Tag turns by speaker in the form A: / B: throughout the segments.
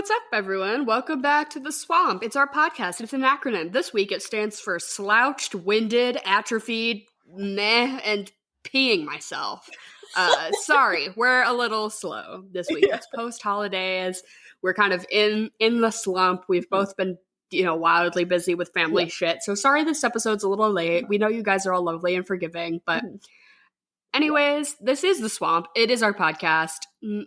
A: what's up, everyone? Welcome back to The Swamp. It's our podcast. It's an acronym. This week it stands for Slouched, Winded, Atrophied, Meh, and Peeing Myself. Sorry, we're a little slow this week. It's post-holidays. We're kind of in the slump. We've both been, wildly busy with family shit. So sorry this episode's a little late. We know you guys are all lovely and forgiving, but... Anyways, this is The Swamp. It is our podcast.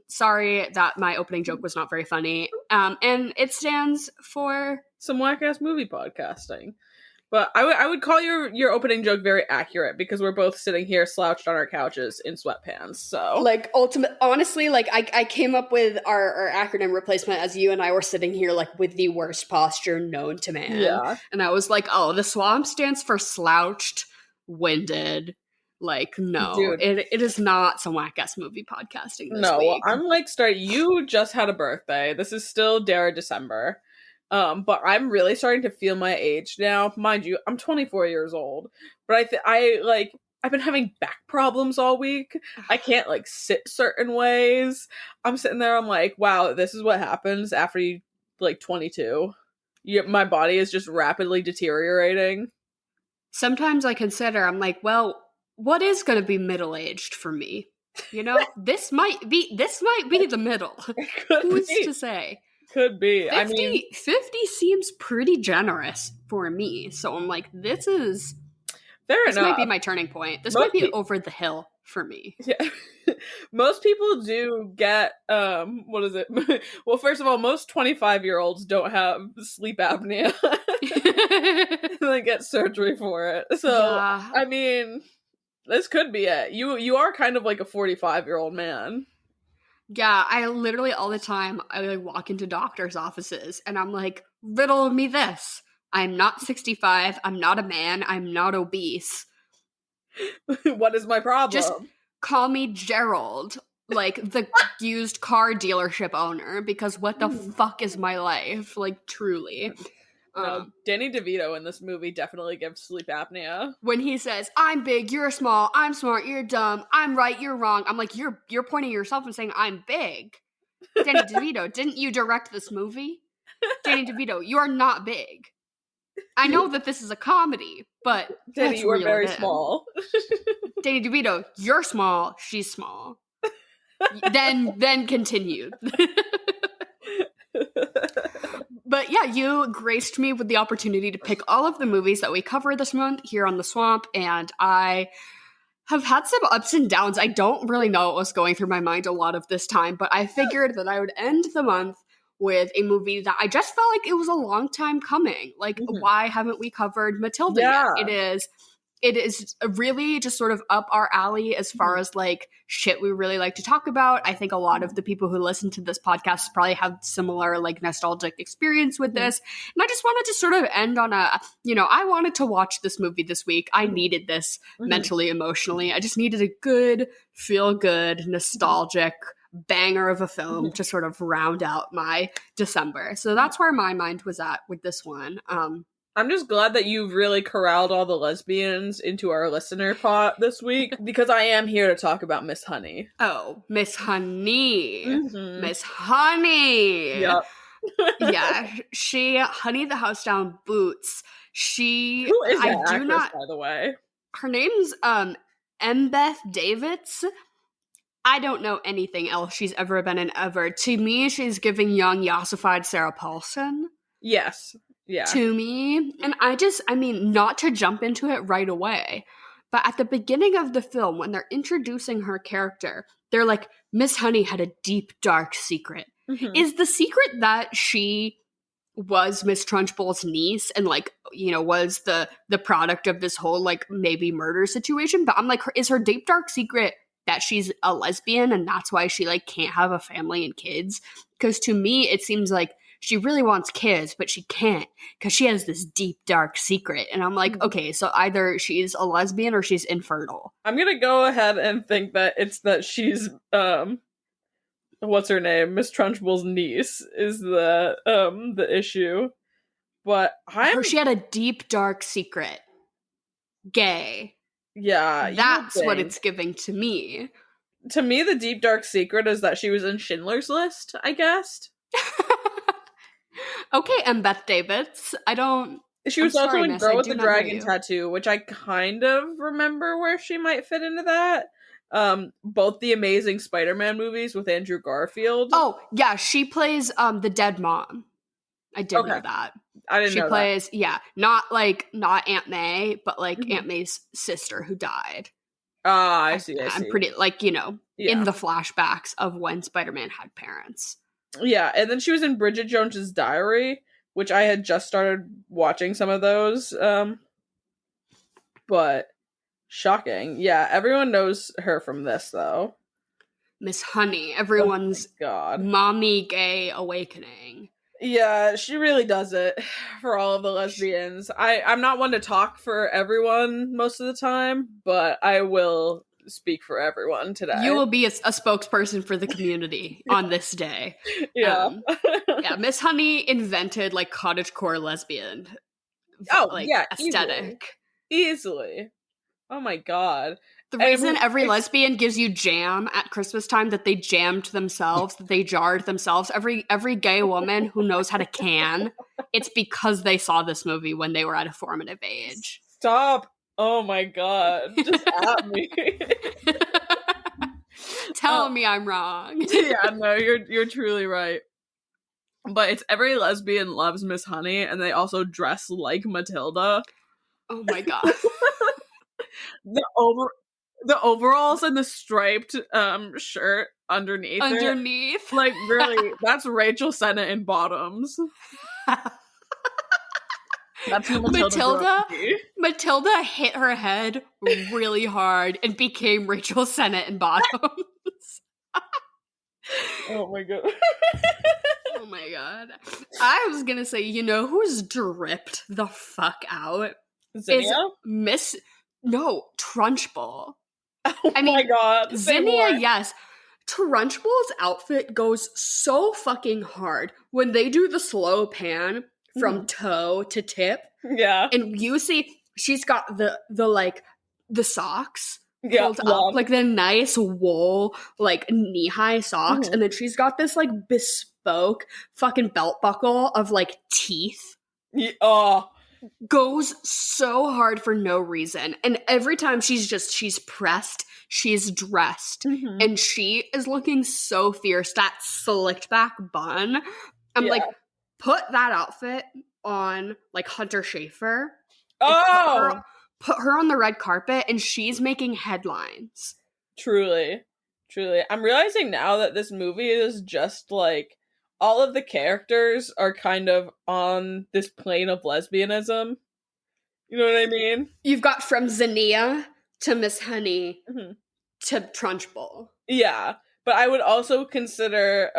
A: Sorry that my opening joke was not very funny. And it stands for...
B: some whack-ass movie podcasting. But I would call your opening joke very accurate because we're both sitting here slouched on our couches in sweatpants, so...
A: honestly, I came up with our acronym replacement as you and I were sitting here, with the worst posture known to man.
B: Yeah.
A: And I was like, oh, The Swamp stands for slouched, winded... no,
B: dude.
A: It is not some whack-ass movie podcasting this week.
B: I'm you just had a birthday. This is still Dara December. But I'm really starting to feel my age now. Mind you, I'm 24 years old. But I've been having back problems all week. I can't, sit certain ways. I'm sitting there, I'm like, wow, this is what happens after you, 22. My body is just rapidly deteriorating.
A: Sometimes I consider, I'm like, well... what is going to be middle-aged for me? This might be the middle. Who's to say?
B: Could be.
A: 50 seems pretty generous for me. So I'm like, this might be my turning point. This might be over the hill for me.
B: Yeah. Most people do get, what is it? Well, first of all, most 25-year-olds don't have sleep apnea. They get surgery for it. So, yeah. This could be it. You are kind of like a 45-year-old man.
A: Yeah, I literally all the time, I walk into doctor's offices and I'm like, riddle me this. I'm not 65. I'm not a man. I'm not obese.
B: What is my problem?
A: Just call me Gerald, the used car dealership owner, because what the fuck is my life? Truly.
B: Danny DeVito in this movie definitely gives sleep apnea.
A: When he says, I'm big, you're small, I'm smart, you're dumb, I'm right, you're wrong. I'm like, you're pointing at yourself and saying, I'm big. Danny DeVito, didn't you direct this movie? Danny DeVito, you are not big. I know that this is a comedy, but
B: Danny, you are very small.
A: Danny DeVito, you're small, she's small. then continued. But yeah, you graced me with the opportunity to pick all of the movies that we cover this month here on The Swamp, and I have had some ups and downs. I don't really know what was going through my mind a lot of this time, but I figured that I would end the month with a movie that I just felt like it was a long time coming. Why haven't we covered Matilda yet? It is really just sort of up our alley as far as shit we really like to talk about. I think a lot of the people who listen to this podcast probably have similar nostalgic experience with this. And I just wanted to sort of end on I wanted to watch this movie this week. I needed this mentally, emotionally. I just needed a good, feel-good, nostalgic banger of a film to sort of round out my December. So that's where my mind was at with this one.
B: I'm just glad that you've really corralled all the lesbians into our listener pot this week, because I am here to talk about Miss Honey.
A: Oh, Miss Honey. Miss Honey.
B: Yep.
A: Yeah, Honey the House Down Boots.
B: Who is that actress, by the way?
A: Her name's Embeth Davidtz. I don't know anything else she's ever been in ever. To me, she's giving young, yassified Sarah Paulson.
B: Yes. Yeah.
A: To me. And not to jump into it right away, but at the beginning of the film, when they're introducing her character, they're like, Miss Honey had a deep, dark secret. Is the secret that she was Miss Trunchbull's niece and was the product of this whole maybe murder situation? But I'm like, is her deep, dark secret that she's a lesbian and that's why she can't have a family and kids? Because to me, it seems like she really wants kids, but she can't because she has this deep, dark secret. And I'm like, okay, so either she's a lesbian or she's infertile.
B: I'm going to go ahead and think that it's that she's, what's her name? Miss Trunchbull's niece is the issue. But
A: she had a deep, dark secret. Gay.
B: Yeah.
A: That's what it's giving to me.
B: To me, the deep, dark secret is that she was in Schindler's List, I guess.
A: Okay, and Beth Davids.
B: She
A: I'm
B: was also
A: sorry,
B: in
A: miss,
B: Girl
A: I
B: with
A: do
B: the
A: not know
B: Dragon
A: you.
B: Tattoo, which I kind of remember where she might fit into that. Both the Amazing Spider-Man movies with Andrew Garfield.
A: Oh, yeah, she plays the dead mom. I did know
B: Okay,
A: that.
B: I didn't
A: She
B: know that.
A: plays, not Aunt May, but like
B: Mhm.
A: Aunt May's sister who died.
B: Ah, I see.
A: I'm pretty like, in
B: Yeah.
A: the flashbacks of when Spider-Man had parents.
B: Yeah, and then she was in Bridget Jones's Diary, which I had just started watching some of those. But shocking. Yeah, everyone knows her from this though.
A: Miss Honey,
B: Oh my
A: everyone's
B: god.
A: mommy gay awakening.
B: Yeah, she really does it for all of the lesbians. I'm not one to talk for everyone most of the time, but I will speak for everyone today.
A: You will be a spokesperson for the community on this day.
B: Yeah.
A: Yeah, Miss Honey invented like cottagecore lesbian
B: Oh,
A: like
B: yeah,
A: aesthetic.
B: easily. Oh my god.
A: The
B: I
A: reason
B: mean,
A: every lesbian gives you jam at Christmas time, that they jammed themselves, that they jarred themselves, every gay woman who knows how to can, it's because they saw this movie when they were at a formative age.
B: Stop. Oh my god. Just at me.
A: Tell me I'm wrong.
B: Yeah, no, you're truly right. But it's every lesbian loves Miss Honey, and they also dress like Matilda.
A: Oh my god.
B: The overalls and the striped shirt underneath
A: Underneath.
B: it. Like, really, that's Rachel Sennett in bottoms. That's who
A: Matilda hit her head really hard and became Rachel Sennett in bottoms.
B: Oh my god.
A: Oh my god. I was gonna say, who's dripped the fuck out?
B: Zinnia?
A: Trunchbull.
B: Oh my god.
A: Zinnia, yes. Trunchbull's outfit goes so fucking hard when they do the slow pan from toe to tip.
B: Yeah.
A: And you see she's got the socks pulled up,
B: love.
A: like the nice wool, like knee-high socks, and then she's got this like bespoke fucking belt buckle of like teeth.
B: Oh.
A: Goes so hard for no reason. And every time she's pressed, she's dressed. And she is looking so fierce. That slicked back bun. I'm like, put that outfit on like Hunter Schafer.
B: Oh!
A: Put her on the red carpet and she's making headlines.
B: Truly. I'm realizing now that this movie is just like all of the characters are kind of on this plane of lesbianism. You know what I mean?
A: You've got from Zinnia to Miss Honey to Trunchbull.
B: Yeah. But I would also consider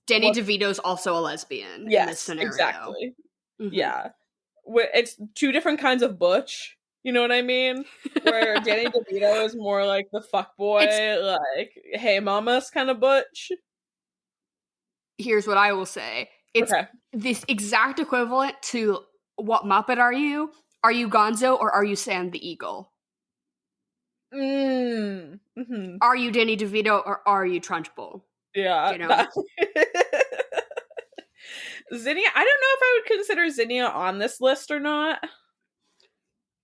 A: Danny DeVito's also a lesbian in this scenario.
B: Exactly. Yeah. It's two different kinds of butch. You know what I mean? Where Danny DeVito is more like the fuckboy, like, hey mamas kind of butch.
A: Here's what I will say. It's this exact equivalent to what Muppet are you? Are you Gonzo or are you Sam the Eagle? Are you Danny DeVito or are you Trunchbull?
B: Yeah. Zinnia, I don't know if I would consider Zinnia on this list or not.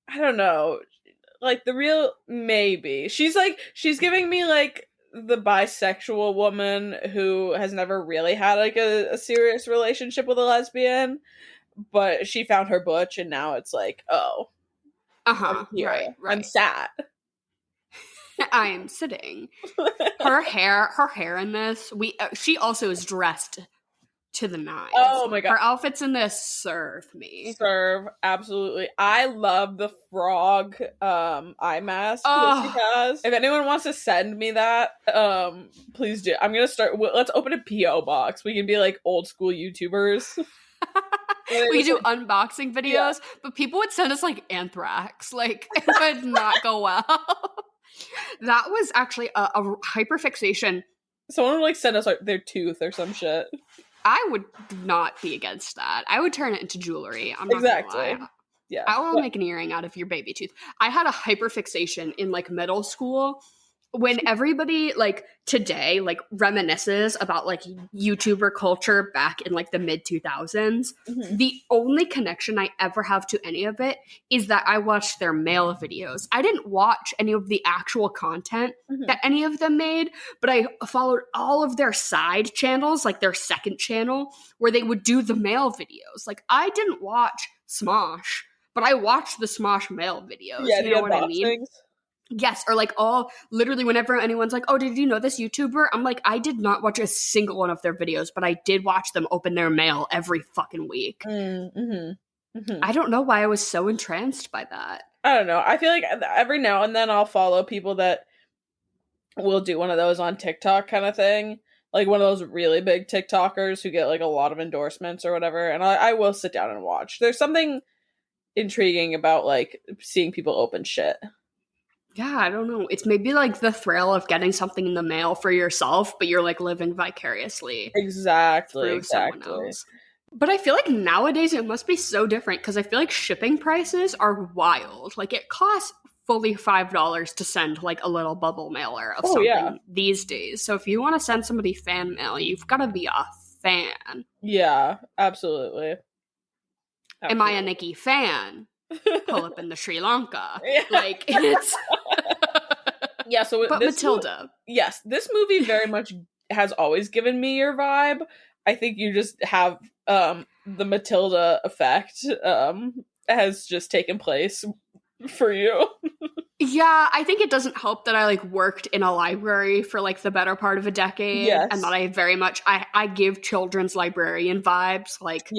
B: I don't know. Like, the real, maybe. She's giving me, like, the bisexual woman who has never really had, like, a serious relationship with a lesbian, but she found her butch, and now it's like, oh. I'm here.
A: Right.
B: I'm sat.
A: I am sitting. Her hair in this, she also is dressed to the nines.
B: Oh my god.
A: Her outfits in this serve me.
B: Absolutely. I love the frog eye mask that she has. If anyone wants to send me that, please do. I'm gonna start. Let's open a P.O. box. We can be like old school YouTubers.
A: We do unboxing videos, but people would send us like anthrax. Like, it would not go well. That was actually a hyperfixation.
B: Someone would like send us like their tooth or some shit.
A: I would not be against that. I would turn it into jewelry. I'm not gonna lie.
B: Yeah.
A: I will make an earring out of your baby tooth. I had a hyperfixation in like middle school when everybody like today like reminisces about like YouTuber culture back in like the mid 2000s,
B: Mhm.
A: the only connection I ever have to any of it is that I watched their male videos. I didn't watch any of the actual content
B: Mhm.
A: that any of them made, but I followed all of their side channels, like their second channel, where they would do the male videos. Like I didn't watch Smosh, but I watched the Smosh male videos.
B: Yeah,
A: You
B: the
A: know what I mean?
B: unboxings.
A: Yes, or like all literally whenever anyone's like, "Oh, did you know this YouTuber?" I'm like, I did not watch a single one of their videos, but I did watch them open their mail every fucking week.
B: Mm-hmm.
A: I don't know why I was so entranced by that.
B: I don't know. I feel like every now and then I'll follow people that will do one of those on TikTok kind of thing. Like one of those really big TikTokers who get like a lot of endorsements or whatever. And I will sit down and watch. There's something intriguing about like seeing people open shit.
A: Yeah, I don't know. It's maybe like the thrill of getting something in the mail for yourself, but you're like living vicariously
B: Exactly.
A: through someone else. But I feel like nowadays it must be so different because I feel like shipping prices are wild. Like it costs fully $5 to send like a little bubble mailer of something these days. So if you want to send somebody fan mail, you've got to be a fan.
B: Yeah, absolutely.
A: Am I a Nikki fan? Pull up in the Sri Lanka.
B: Yeah.
A: Like it's
B: yeah, so
A: but Matilda.
B: Yes, this movie very much has always given me your vibe. I think you just have the Matilda effect has just taken place for you.
A: Yeah, I think it doesn't help that I like worked in a library for like the better part of a decade,
B: Yes.
A: and that I very much I give children's librarian vibes like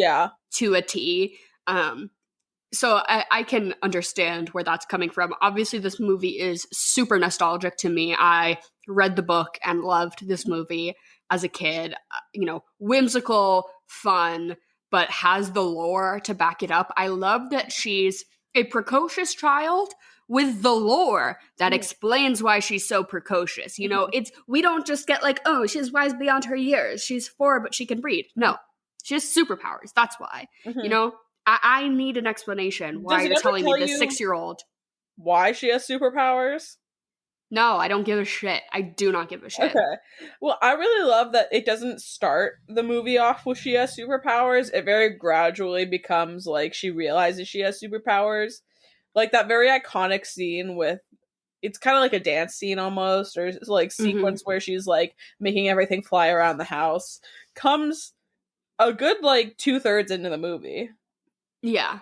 A: to a T. So I can understand where that's coming from. Obviously, this movie is super nostalgic to me. I read the book and loved this movie as a kid. You know, whimsical, fun, but has the lore to back it up. I love that she's a precocious child with the lore that explains why she's so precocious. You know, we don't just get like, oh, she's wise beyond her years. She's 4, but she can read. No, she has superpowers. That's why. You know, I need an explanation why you're telling me this 6-year-old.
B: Why she has superpowers?
A: No, I don't give a shit. I do not give a shit.
B: Okay. Well, I really love that it doesn't start the movie off with she has superpowers. It very gradually becomes like she realizes she has superpowers. Like that very iconic scene with, it's kind of like a dance scene almost, or like sequence where she's like making everything fly around the house, comes a good like 2/3 into the movie.
A: Yeah.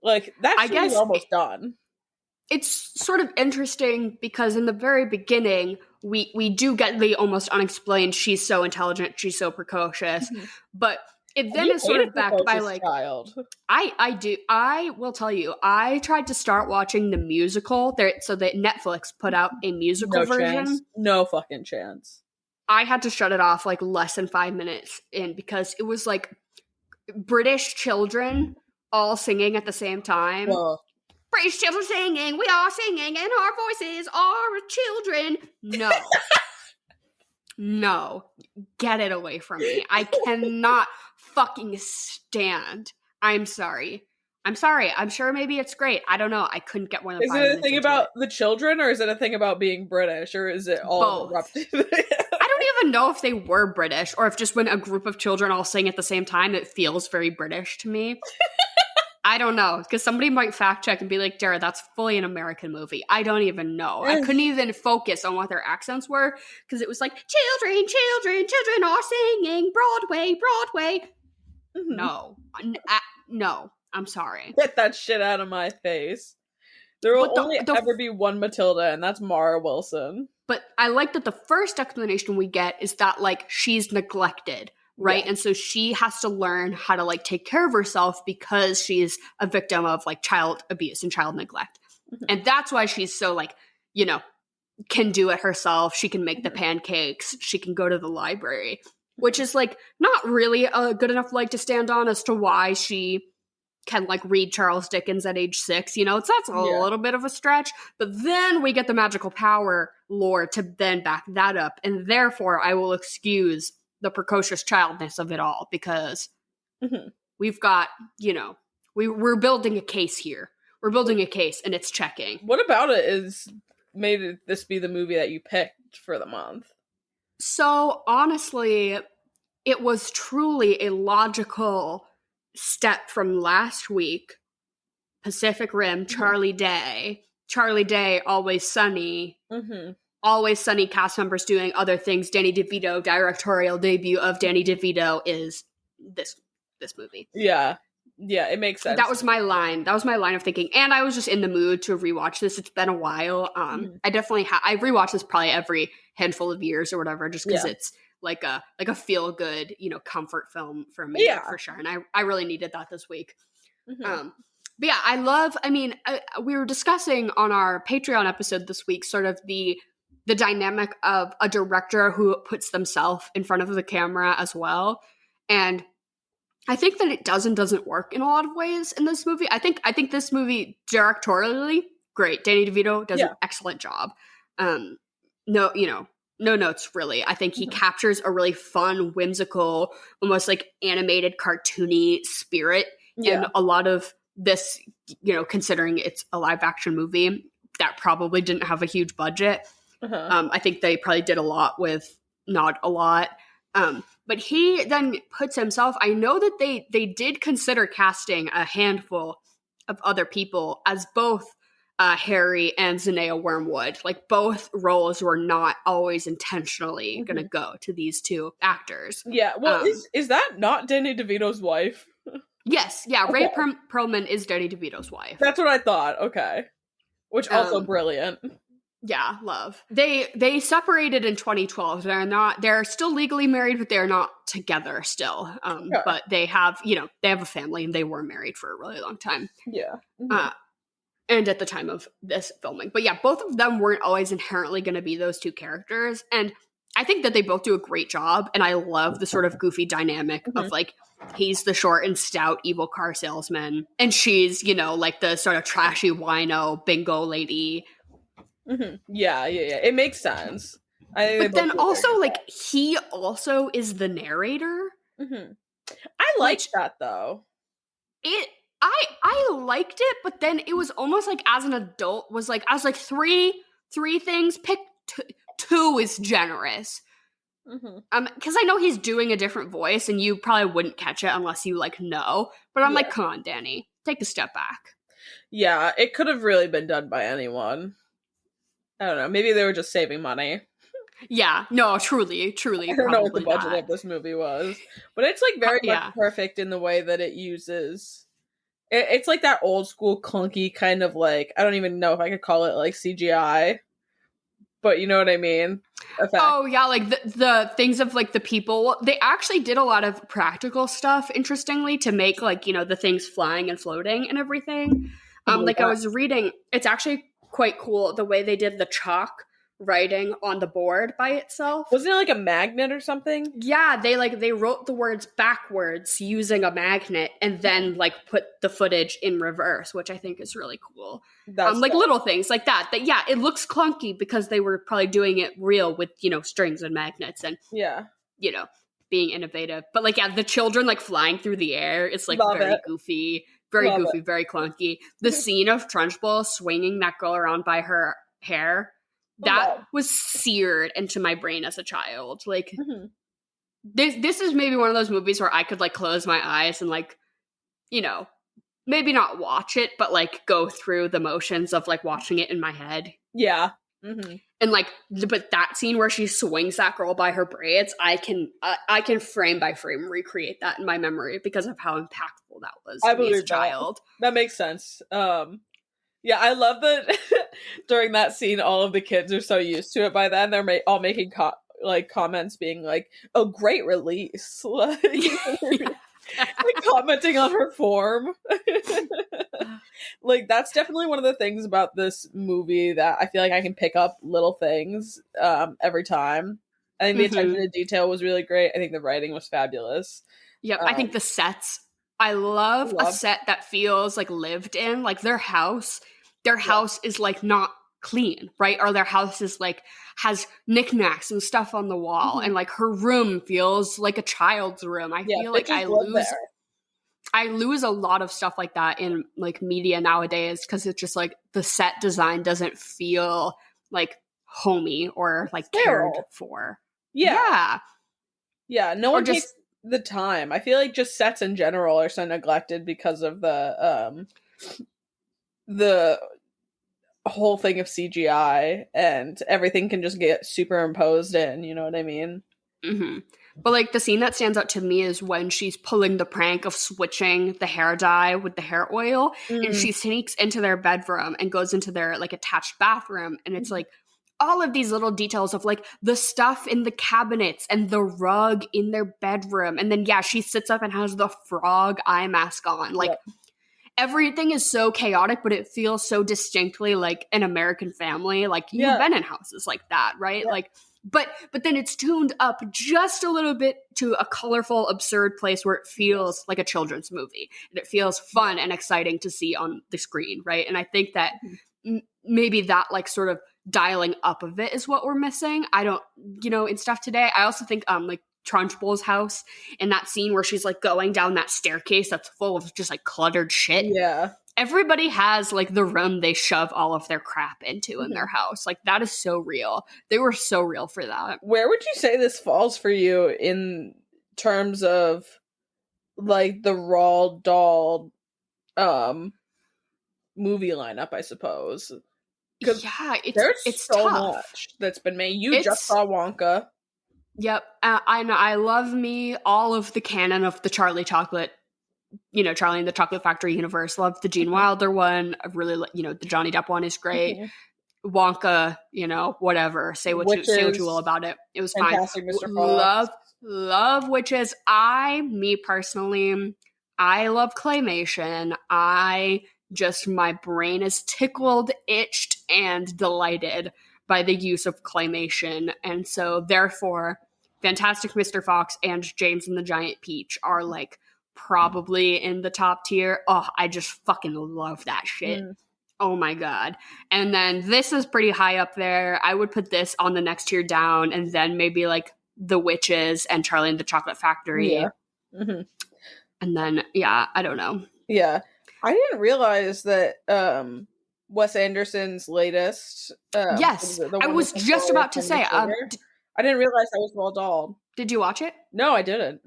B: Like that shit is almost done.
A: It's sort of interesting because in the very beginning, we do get the almost unexplained, she's so intelligent, she's so precocious, but it then is sort of backed by like
B: child.
A: I will tell you, I tried to start watching the musical there, so that Netflix put out a musical version.
B: Chance. No fucking chance.
A: I had to shut it off like less than 5 minutes in because it was like British children all singing at the same time. British children singing, we are singing, and our voices are children. No. No. Get it away from me. I cannot fucking stand. I'm sorry. I'm sure maybe it's great. I don't know. I couldn't get more than 5 minutes.
B: Is it a thing about the children, or is it a thing about being British, or is it all erupted?
A: I don't even know if they were British, or if just when a group of children all sing at the same time, it feels very British to me. I don't know, because somebody might fact check and be like, Dara, that's fully an American movie. I don't even know. I couldn't even focus on what their accents were, because it was like, children are singing, Broadway. No. No. I'm sorry.
B: Get that shit out of my face. There will only ever be one Matilda, and that's Mara Wilson.
A: But I like that the first explanation we get is that, like, she's neglected. Right. Yeah. And so she has to learn how to like take care of herself because she's a victim of like child abuse and child neglect. And that's why she's so like, you know, can do it herself. She can make the pancakes. She can go to the library, which is like not really a good enough leg to stand on as to why she can like read Charles Dickens at age 6. You know, that's a little bit of a stretch. But then we get the magical power lore to then back that up. And therefore I will excuse the precocious childness of it all, because we've got, you know, we're building a case here. We're building a case and it's checking.
B: What about it is made this be the movie that you picked for the month?
A: So honestly, it was truly a logical step from last week. Pacific Rim, Charlie Day, Always Sunny, Always Sunny cast members doing other things. Danny DeVito, directorial debut of Danny DeVito is this movie.
B: Yeah, it makes sense.
A: That was my line. That was my line of thinking, and I was just in the mood to rewatch this. It's been a while. I definitely I rewatch this probably every handful of years or whatever, just because it's like a feel good, comfort film for me for sure. And I really needed that this week. But yeah, we were discussing on our Patreon episode this week sort of the dynamic of a director who puts themselves in front of the camera as well. And I think that it does and doesn't work in a lot of ways in this movie. I think this movie directorially, great. Danny DeVito does an excellent job. No notes really. I think he captures a really fun, whimsical, almost like animated, cartoony spirit in a lot of this, considering it's a live action movie that probably didn't have a huge budget. I think they probably did a lot with not a lot. But he then puts himself, I know that they did consider casting a handful of other people as both Harry and Zanea Wormwood. Like, both roles were not always intentionally going to go to these two actors.
B: Yeah, well, is that not Danny DeVito's wife?
A: Yes, yeah, okay. Ray Perlman is Danny DeVito's wife.
B: That's what I thought, okay. Which also brilliant.
A: Yeah, love. They separated in 2012. They're still legally married, but they're not together still. But they have a family and they were married for a really long time.
B: Yeah.
A: And at the time of this filming. But yeah, both of them weren't always inherently going to be those two characters. And I think that they both do a great job. And I love the sort of goofy dynamic of like, he's the short and stout evil car salesman. And she's, like the sort of trashy wino bingo lady.
B: Yeah. It makes sense.
A: But then also, like, he also is the narrator.
B: I liked that, though.
A: I liked it, but then it was almost like as an adult was like, I was like, three things, pick two is generous. Because I know he's doing a different voice, and you probably wouldn't catch it unless you know. But I'm like, come on, Danny, take a step back.
B: Yeah, it could have really been done by anyone. I don't know. Maybe they were just saving money.
A: Yeah, no, truly.
B: I don't know what the budget of this movie was, but it's like very much perfect in the way that it uses. It's like that old school clunky kind of like, I don't even know if I could call it like CGI, but you know what I mean. Effect. Oh yeah, like the things of like the people. They actually did a lot of practical stuff, interestingly, to make like the things flying and floating and everything. I was reading, it's actually quite cool the way they did the chalk writing on the board by itself. Wasn't it like a magnet or something? Yeah, they wrote the words backwards using a magnet and then like put the footage in reverse, which I think is really cool. That's like little things like that yeah, it looks clunky because they were probably doing it real with strings and magnets and being innovative. But like the children like flying through the air, it's like very goofy, very clunky. The scene of Trunchbull swinging that girl around by her hair, that was seared into my brain as a child. Like, this is maybe one of those movies where I could like close my eyes and like, maybe not watch it, but like go through the motions of like watching it in my head. Yeah. And like, but that scene where she swings that girl by her braids, I can frame by frame recreate that in my memory because of how impactful that was to me as a child. That makes sense. Yeah, I love that during that scene, all of the kids are so used to it by then. They're all making comments being like, oh, great release. Like commenting on her form. Like, that's definitely one of the things about this movie that I feel like I can pick up little things every time. I think the attention to detail was really great. I think the writing was fabulous. Yep, I think the sets. I love a set that feels like lived in, like their house is like not clean, right? Or their house is like has knickknacks and stuff on the wall, and like her room feels like a child's room. I feel like I lose a lot of stuff like that in like media nowadays because it's just like the set design doesn't feel
A: like homey or like
B: Sterile.
A: cared for.
B: Yeah. No one
A: just-
B: takes the time. I feel like just sets in general are so neglected because of the whole thing of CGI, and everything can just get superimposed in, you know what I mean?
A: Mm-hmm. But like the scene that stands out to me is when she's pulling the prank of switching the hair dye with the hair oil, and she sneaks into their bedroom and goes into their like attached bathroom, and it's like all of these little details of like the stuff in the cabinets and the rug in their bedroom, and then she sits up and has the frog eye mask on, like.
B: Yep.
A: Everything is so chaotic, but it feels so distinctly like an American family. Like you've been in houses like that, right?
B: Yeah.
A: Like, but then it's tuned up just a little bit to a colorful, absurd place where it feels like a children's movie, and it feels fun and exciting to see on the screen, right? And I think that maybe that like sort of dialing up of it is what we're missing. I don't, in stuff today. I also think like Trunchbull's house and that scene where she's like going down that staircase that's full of just like cluttered shit.
B: Yeah.
A: Everybody has like the room they shove all of their crap into in their house. Like that is so real. They were so real for that.
B: Where would you say this falls for you in terms of like the Roald Dahl movie lineup, I suppose?
A: Yeah, it's
B: so
A: tough.
B: much that's been made. You just saw Wonka.
A: Yep. I love me all of the canon of the Charlie Chocolate, Charlie and the Chocolate Factory universe. Love the Gene Wilder one. I really, the Johnny Depp one is great. Wonka, whatever. Say what you will about it. It was
B: Fantastic,
A: fine.
B: Mr. Fox.
A: Love Witches. Me personally, I love claymation. My brain is tickled, itched, and delighted by the use of claymation. And so therefore, Fantastic Mr. Fox and James and the Giant Peach are like probably in the top tier. Oh, I just fucking love that shit. Oh my God. And then this is pretty high up there. I would put this on the next tier down, and then maybe like The Witches and Charlie and the Chocolate Factory.
B: Yeah.
A: And then, I don't know.
B: Yeah. I didn't realize that Wes Anderson's latest.
A: Yes, I was just about to say.
B: I didn't realize that was Roald Dahl.
A: Did you watch it?
B: No, I didn't.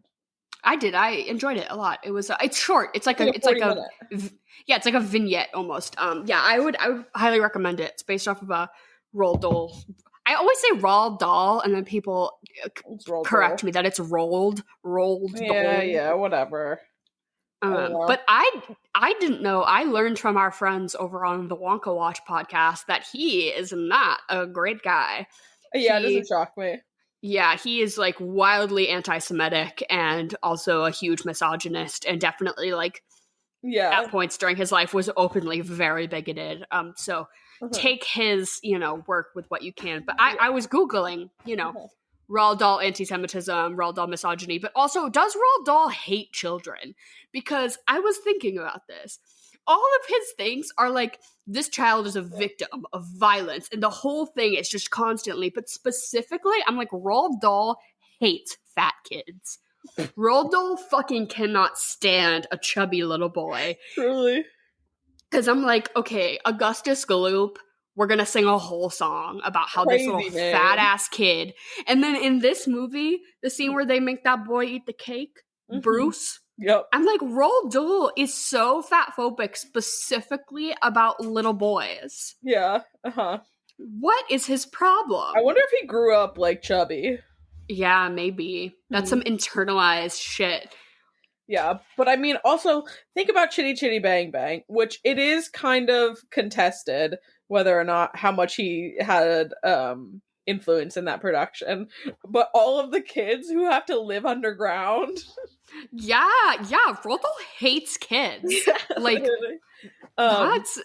A: I did. I enjoyed it a lot. It was. It's short. It's like a vignette almost. I would highly recommend it. It's based off of a Roald Dahl. I always say Roald Dahl, and then people correct me that it's Roald Dahl.
B: Yeah, whatever.
A: But I didn't know. I learned from our friends over on the Wonka Watch podcast that he is not a great guy.
B: Yeah, it doesn't shock me.
A: Yeah, he is like wildly anti-Semitic and also a huge misogynist, and definitely like at points during his life was openly very bigoted. So take his work with what you can. But I was Googling Roald Dahl anti-Semitism, Roald Dahl misogyny, but also does Roald Dahl hate children? Because I was thinking about this. All of his things are like, this child is a victim of violence, and the whole thing is just constantly, but specifically, I'm like, Roald Dahl hates fat kids. Roald Dahl fucking cannot stand a chubby little boy.
B: Truly.
A: Because I'm like, okay, Augustus Gloop, we're going to sing a whole song about how this little fat-ass kid. And then in this movie, the scene where they make that boy eat the cake, Bruce.
B: Yep.
A: I'm like, Roald Dahl is so fat-phobic specifically about little boys.
B: Yeah.
A: What is his problem?
B: I wonder if he grew up like chubby.
A: Yeah, maybe. That's some internalized shit.
B: Yeah, but I mean, also, think about Chitty Chitty Bang Bang, which it is kind of contested whether or not how much he had influence in that production. But all of the kids who have to live underground.
A: Yeah, Roald Dahl hates kids. Like, that's...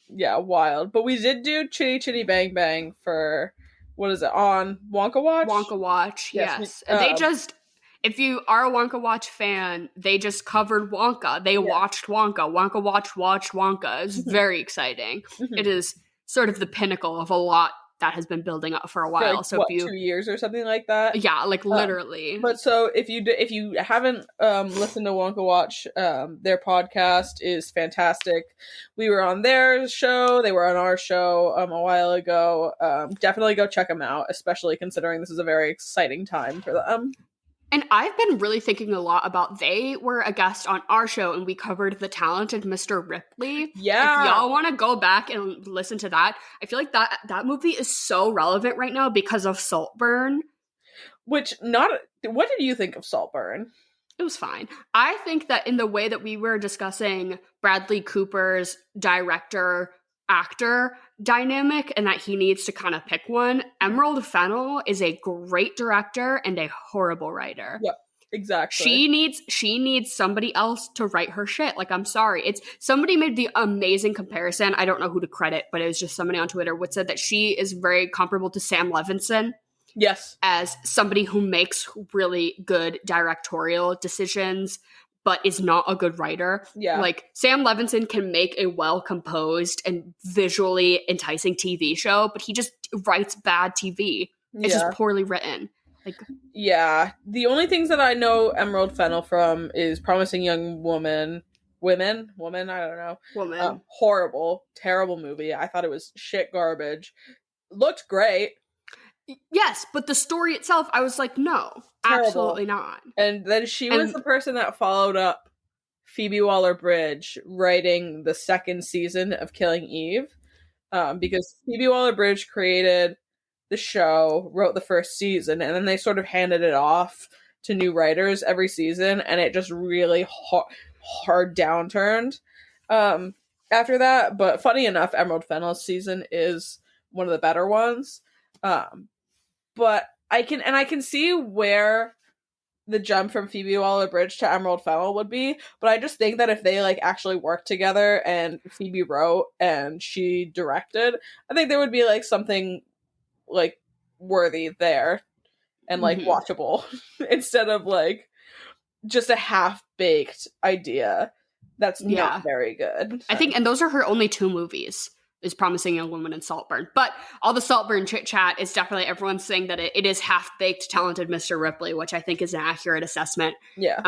B: Yeah, wild. But we did do Chitty Chitty Bang Bang for, what is it, on Wonka Watch?
A: Wonka Watch, yes. And they just... If you are a Wonka Watch fan, they just covered Wonka. They watched Wonka. Wonka watched Wonka. It's very exciting. It is sort of the pinnacle of a lot that has been building up for a
B: For
A: while.
B: like,
A: So
B: what,
A: if you,
B: 2 years or something like that?
A: yeah, like literally.
B: But so if you haven't listened to Wonka Watch, their podcast is fantastic. We were on their show, they were on our show a while ago. Definitely go check them out, especially considering this is a very exciting time for them.
A: And I've been really thinking a lot about, they were a guest on our show and we covered The Talented Mr. Ripley.
B: Yeah.
A: If y'all want to go back and listen to that, I feel like that movie is so relevant right now because of Saltburn.
B: What did you think of Saltburn?
A: It was fine. I think that in the way that we were discussing Bradley Cooper's director-actor dynamic and that he needs to kind of pick one, Emerald Fennell is a great director and a horrible writer.
B: Yep, exactly.
A: She needs somebody else to write her shit. Like, I'm sorry. It's somebody made the amazing comparison. I don't know who to credit, but it was just somebody on Twitter which said that she is very comparable to Sam Levinson.
B: Yes.
A: As somebody who makes really good directorial decisions but is not a good writer.
B: Yeah.
A: Like, Sam Levinson can make a well-composed and visually enticing TV show, but he just writes bad TV. It's just poorly written. Like,
B: yeah. The only things that I know Emerald Fennell from is Promising Young Woman. Woman? I don't know.
A: Woman.
B: Horrible. Terrible movie. I thought it was shit garbage. Looked great.
A: Yes, but the story itself, I was like, no,
B: Terrible.
A: Absolutely not.
B: And then she was the person that followed up Phoebe Waller-Bridge writing the second season of Killing Eve, because Phoebe Waller-Bridge created the show, wrote the first season, and then they sort of handed it off to new writers every season, and it just really hard downturned after that. But funny enough, Emerald Fennell's season is one of the better ones. But I can see where the jump from Phoebe Waller-Bridge to Emerald Fennell would be, but I just think that if they like actually worked together and Phoebe wrote and she directed, I think there would be like something like worthy there and like watchable instead of like just a half-baked idea that's not very good.
A: I think, and those are her only 2 movies. Is Promising Young Woman and Saltburn. But all the Saltburn chit chat is definitely everyone's saying that it is half-baked Talented Mr. Ripley, which I think is an accurate assessment.
B: Yeah.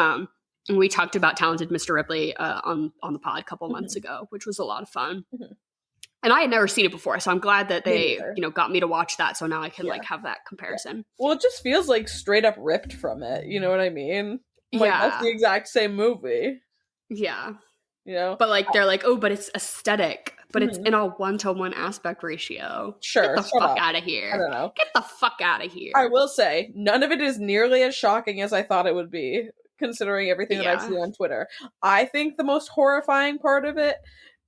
A: And we talked about Talented Mr. Ripley on the pod a couple months ago, which was a lot of fun. And I had never seen it before, so I'm glad that they, got me to watch that, so now I can like have that comparison.
B: Well, it just feels like straight up ripped from it, you know what I mean? Like, that's the exact same movie.
A: Yeah.
B: You know?
A: But like they're like, oh, but it's aesthetic. But it's in a 1-to-1 aspect ratio.
B: Sure.
A: Get the fuck out of here.
B: I don't know.
A: Get the fuck out of here.
B: I will say, none of it is nearly as shocking as I thought it would be, considering everything that I've seen on Twitter. I think the most horrifying part of it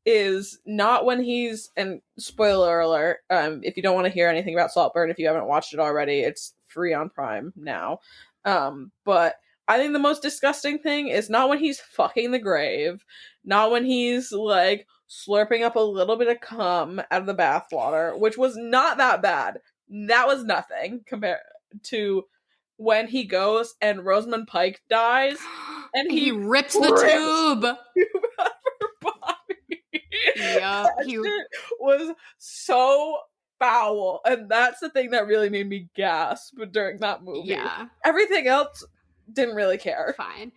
B: is not when he's, and spoiler alert, if you don't want to hear anything about Saltburn, if you haven't watched it already, it's free on Prime now. But I think the most disgusting thing is not when he's fucking the grave, not when he's like slurping up a little bit of cum out of the bathwater, which was not that bad. That was nothing compared to when he goes and Rosamund Pike dies and he
A: rips the tube out
B: of her body.
A: Yeah,
B: that shit was so foul, and that's the thing that really made me gasp during that movie.
A: Yeah,
B: everything else didn't really care.
A: Fine.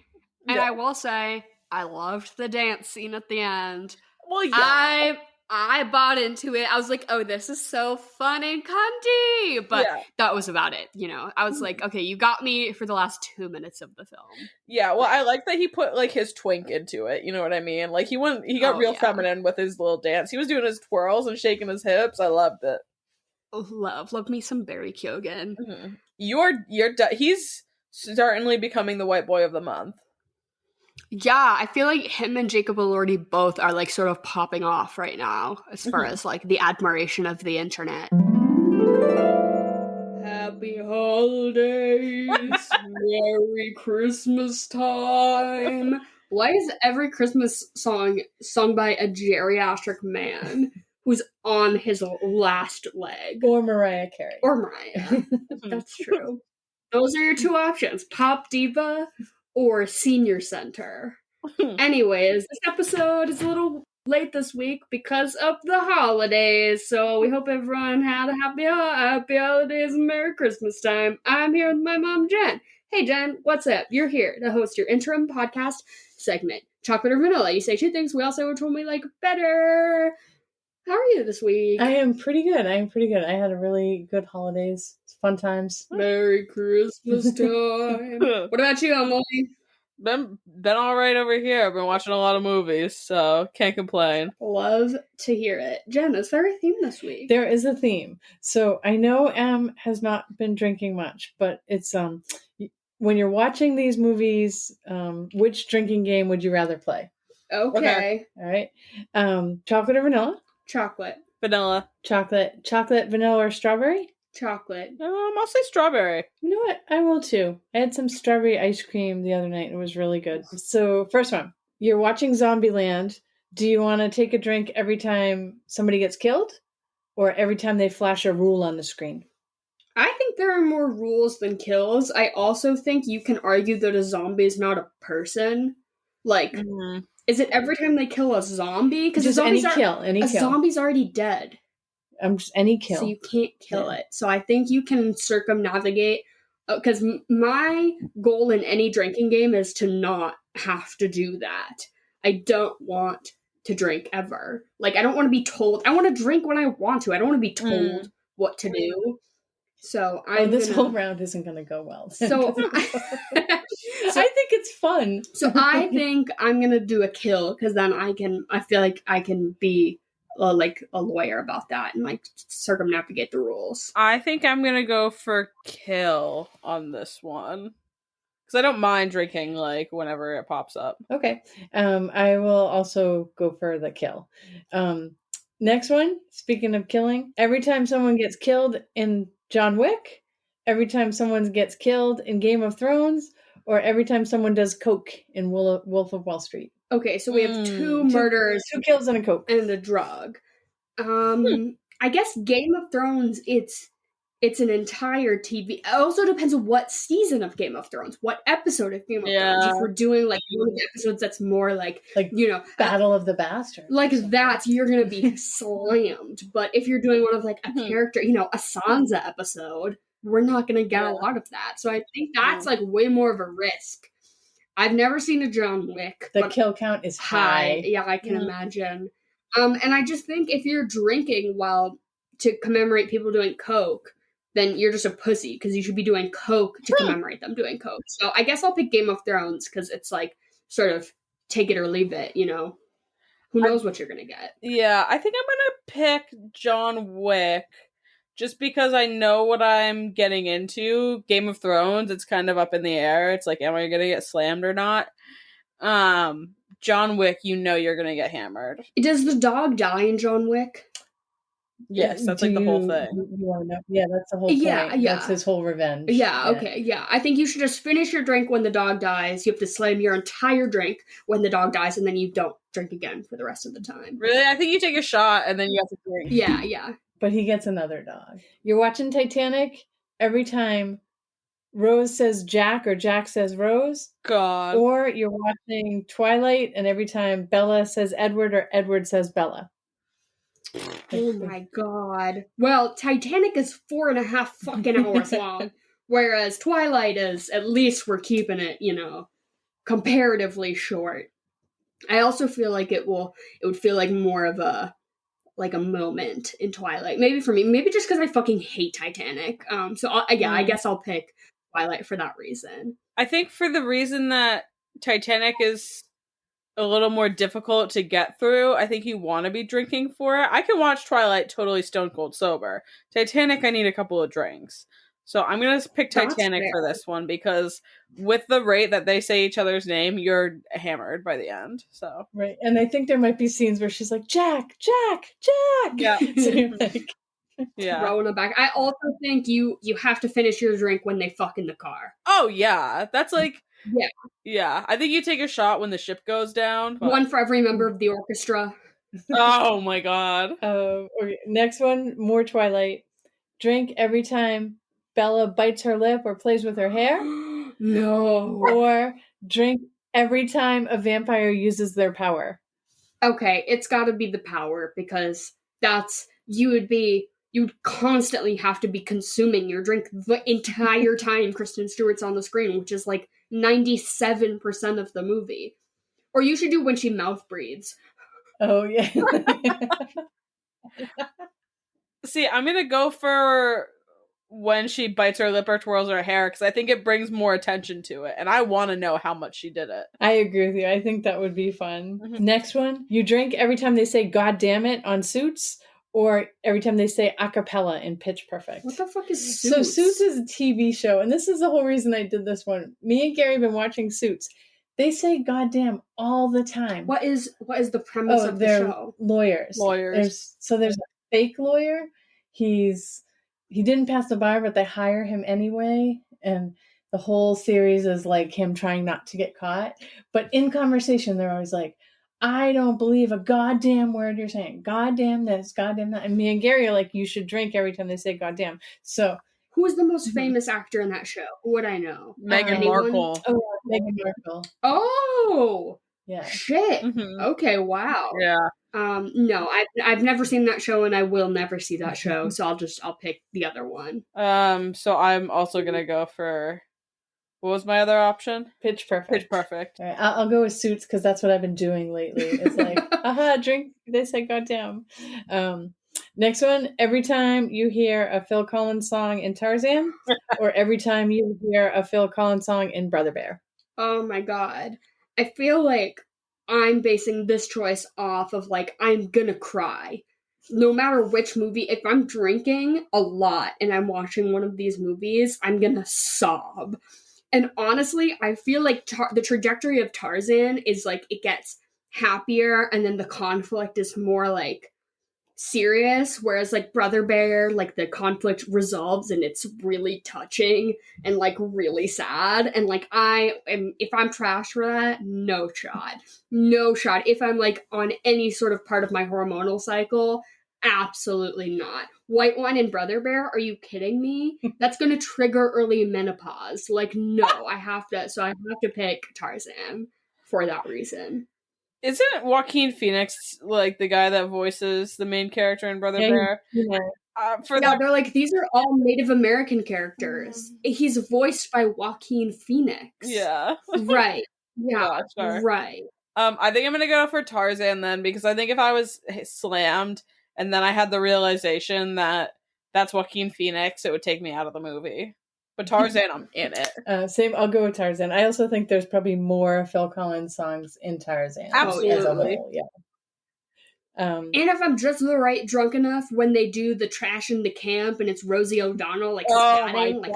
A: And I will say, I loved the dance scene at the end.
B: Well, yeah.
A: I bought into it. I was like, oh, this is so fun and cunty. But that was about it, I was like, okay, you got me for the last 2 minutes of the film.
B: Yeah, well, I like that he put, like, his twink into it, you know what I mean? Like, he got real feminine with his little dance. He was doing his twirls and shaking his hips. I loved it.
A: Love me some Barry Keoghan.
B: He's certainly becoming the white boy of the month.
A: Yeah, I feel like him and Jacob Elordi both are like sort of popping off right now as far as like the admiration of the internet. Happy holidays, Merry Christmas time. Why is every Christmas song sung by a geriatric man who's on his last leg?
C: Or Mariah Carey.
A: Or Mariah. That's true. Those are your 2 options. Pop diva or senior center. Anyways, this episode is a little late this week because of the holidays. So we hope everyone had a happy holidays and Merry Christmas time. I'm here with my mom, Jen. Hey, Jen, what's up? You're here to host your interim podcast segment, Chocolate or Vanilla. You say two things. We also which one we like better. How are you this week?
C: I am pretty good. I had a really good holidays. Fun times.
A: Merry Christmas time. What about you, Emily?
B: Been all right over here. I've been watching a lot of movies, so can't complain.
A: Love to hear it. Jen, is there a theme this week?
C: There is a theme. So I know Em has not been drinking much, but it's when you're watching these movies, which drinking game would you rather play?
A: Okay.
C: All right. Chocolate or vanilla?
A: Chocolate.
B: Vanilla.
C: Chocolate, vanilla, or strawberry?
A: Chocolate.
B: I'll say strawberry.
C: You know what? I will too. I had some strawberry ice cream the other night. It was really good. So first one, you're watching Zombieland. Do you want to take a drink every time somebody gets killed or every time they flash a rule on the screen?
A: I think there are more rules than kills. I also think you can argue that a zombie is not a person. Like, is it every time they kill a zombie? Because
C: any kill.
A: Zombie's already dead.
C: Just any kill.
A: So you can't kill it. So I think you can circumnavigate. Because my goal in any drinking game is to not have to do that. I don't want to drink ever. Like, I don't want to be told. I want to drink when I want to. I don't want to be told what to do. So
C: this whole round isn't going to go well.
A: So
C: I think it's fun.
A: So I think I'm going to do a kill because then I feel like I can be like a lawyer about that and like circumnavigate the rules.
B: I think I'm going to go for kill on this one. Because I don't mind drinking like whenever it pops up.
C: Okay. I will also go for the kill. Next one, speaking of killing, every time someone gets killed in John Wick, every time someone gets killed in Game of Thrones, or every time someone does coke in Wolf of Wall Street.
A: Okay, so we have two murders,
C: two kills, and a coke,
A: and a drug. I guess Game of Thrones, it's an entire TV. It also depends on what season of Game of Thrones, what episode of Game of Thrones. If we're doing like one of the episodes that's more like you know,
C: Battle of the Bastards,
A: like that, you're gonna be slammed. But if you're doing one of like a character, you know, a Sansa episode, we're not gonna get a lot of that. So I think that's like way more of a risk. I've never seen a John Wick.
C: The kill count is high.
A: Yeah, I can imagine. And I just think if you're drinking to commemorate people doing coke, then you're just a pussy because you should be doing coke to commemorate them doing coke. So I guess I'll pick Game of Thrones because it's like sort of take it or leave it, you know? Who knows what you're going to get?
B: Yeah, I think I'm going to pick John Wick just because I know what I'm getting into. Game of Thrones, it's kind of up in the air. It's like, am I going to get slammed or not? John Wick, you know you're going to get hammered.
A: Does the dog die in John Wick?
B: Yes, that's like the whole thing.
C: You want to know? Yeah, that's the whole point. Yeah. That's his whole revenge.
A: Yeah, okay, yeah. I think you should just finish your drink when the dog dies. You have to slam your entire drink when the dog dies, and then you don't drink again for the rest of the time.
B: Really? I think you take a shot, and then you have to drink.
A: Yeah.
C: But he gets another dog. You're watching Titanic, every time Rose says Jack or Jack says Rose.
B: God.
C: Or you're watching Twilight, and every time Bella says Edward or Edward says Bella.
A: Oh my god. Well, Titanic is 4.5 fucking hours long, whereas Twilight is, at least we're keeping it, you know, comparatively short. I also feel like it would feel like more of a moment in Twilight. Maybe for me, maybe just because I fucking hate Titanic. I guess I'll pick Twilight for that reason.
B: I think for the reason that Titanic is a little more difficult to get through, I think you want to be drinking for it. I can watch Twilight totally stone cold sober. Titanic, I need a couple of drinks. So I'm going to pick Titanic for this one because with the rate that they say each other's name, you're hammered by the end. So
C: right. And I think there might be scenes where she's like, Jack.
B: Yeah.
C: So you're like,
B: yeah.
A: Throwing it back. I also think you have to finish your drink when they fuck in the car.
B: Oh, yeah. That's like...
A: Yeah.
B: Yeah. I think you take a shot when the ship goes down. But...
A: One for every member of the orchestra.
B: Oh, my God.
C: Okay. Next one, more Twilight. Drink every time Bella bites her lip or plays with her hair.
A: No.
C: Or drink every time a vampire uses their power.
A: Okay, it's got to be The Power, because you'd constantly have to be consuming your drink the entire time Kristen Stewart's on the screen, which is like 97% of the movie. Or you should do When She Mouth Breathes.
C: Oh yeah.
B: See, I'm gonna go for When She Bites Her Lip or Twirls Her Hair, because I think it brings more attention to it, and I want to know how much she did it.
C: I agree with you. I think that would be fun.
B: Mhm.
C: Next one, you drink every time they say "God damn it" on Suits, or every time they say a cappella in Pitch Perfect.
A: What the fuck is
C: So
A: Suits?
C: Suits is a TV show, and this is the whole reason I did this one. Me and Gary have been watching Suits. They say "goddamn" all the time.
A: What is the premise of the
C: they're
A: show?
C: lawyers. There's a fake lawyer. He didn't pass the bar, but they hire him anyway, and the whole series is like him trying not to get caught. But in conversation, they're always like, "I don't believe a goddamn word you're saying. Goddamn this, goddamn that." And me and Gary are like, "You should drink every time they say goddamn." So
A: Who is the most famous actor in that show? Who would I know?
B: Meghan
A: Anyone?
B: Markle.
C: oh, Meghan Markle.
A: Oh,
C: Yeah.
A: shit.
B: Mhm.
A: Okay, wow.
B: Yeah.
A: No, I've never seen that show, and I will never see that show. So I'll pick the other one.
B: So I'm also gonna go for, what was my other option?
C: Pitch Perfect.
B: Pitch Perfect.
C: All right, I'll go with Suits because that's what I've been doing lately. It's like, aha, drink. They say goddamn. Next one, every time you hear a Phil Collins song in Tarzan, or every time you hear a Phil Collins song in Brother Bear.
A: Oh my god. I feel like I'm basing this choice off of like I'm gonna cry. No matter which movie, if I'm drinking a lot and I'm watching one of these movies, I'm gonna sob. And honestly, I feel like the trajectory of Tarzan is like it gets happier, and then the conflict is more like serious, whereas like Brother Bear, like the conflict resolves and it's really touching and like really sad. And like if I'm trash for that, no shot. If I'm like on any sort of part of my hormonal cycle, absolutely not. White wine and Brother Bear, are you kidding me? That's gonna trigger early menopause. Like, no, I have to pick Tarzan for that reason.
B: Isn't Joaquin Phoenix like the guy that voices the main character in Brother Bear?
A: They're like, these are all Native American characters. He's voiced by Joaquin Phoenix.
B: Yeah.
A: Right. Yeah.
B: Sure.
A: Right.
B: I think I'm gonna go for Tarzan then, because I think if I was slammed and then I had the realization that that's Joaquin Phoenix, it would take me out of the movie. But Tarzan, I'm in it.
C: Same, I'll go with Tarzan. I also think there's probably more Phil Collins songs in Tarzan.
B: Absolutely.
C: As a whole, yeah.
A: And if I'm just drunk enough when they do the trash in the camp and it's Rosie O'Donnell like scatting, like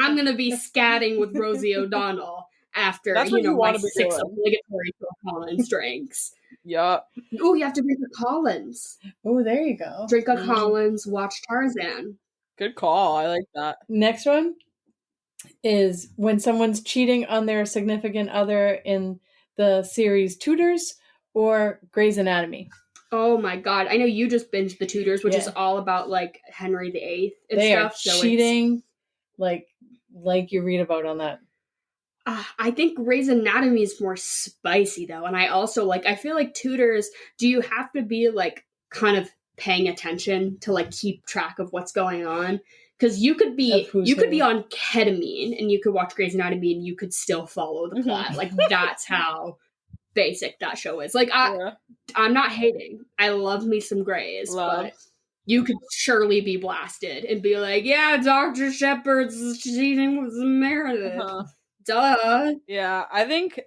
A: I'm gonna be scatting with Rosie O'Donnell after
B: That's
A: my
B: doing.
A: 6 obligatory Phil Collins drinks.
B: Yup.
A: Oh, you have to drink a Collins.
C: Oh, there you go.
A: Drink a Collins, watch Tarzan.
B: Good call. I like that.
C: Next one is when someone's cheating on their significant other in the series Tudors or Grey's Anatomy.
A: Oh my god. I know you just binged The Tudors, which is all about like Henry VIII and
C: they
A: stuff.
C: Are cheating like you read about on that.
A: I think Grey's Anatomy is more spicy though. And I also I feel like Tudors, do you have to be like kind of paying attention to like keep track of what's going on? Because you could be on ketamine and you could watch Grey's Anatomy and you could still follow the plot. Like that's how basic that show is. Like I'm not hating. I love me some Greys, but you could surely be blasted and be like, yeah, Dr. Shepard's cheating with Meredith. Duh.
B: Yeah, I think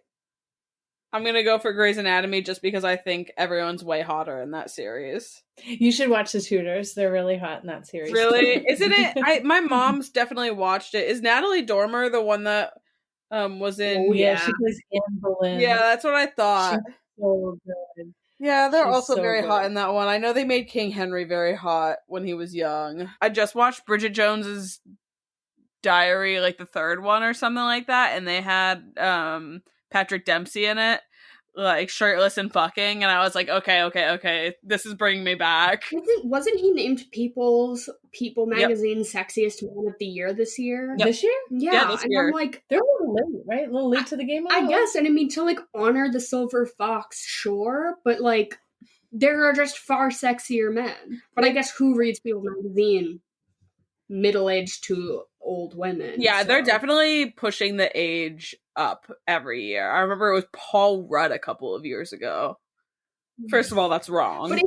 B: I'm going to go for Grey's Anatomy just because I think everyone's way hotter in that series.
C: You should watch The Tudors. They're really hot in that series.
B: Really? Isn't it? My mom's definitely watched it. Is Natalie Dormer the one that was in...
C: Oh, yeah, she plays Anne Boleyn.
B: Yeah, that's what I thought.
C: She's so good.
B: Yeah, they're
C: She's
B: also
C: so
B: very
C: good.
B: hot in that one. I know they made King Henry very hot when he was young. I just watched Bridget Jones's Diary, like the third one or something like that, and they had Patrick Dempsey in it. like shirtless and fucking, and I was like, okay, this is bringing me back.
A: Wasn't he named People Magazine Sexiest Man of the Year this year?
C: This year?
A: Yeah,
B: this
A: and
B: year.
A: I'm like,
C: they're a little late, right? A little late to the game.
A: I guess, and I mean to like honor the silver fox, sure, but like there are just far sexier men. But I guess who reads People Magazine? Middle-aged to old women.
B: Yeah, they're definitely pushing the age up every year. I remember it was Paul Rudd a couple of years ago. First of all, that's wrong.
A: But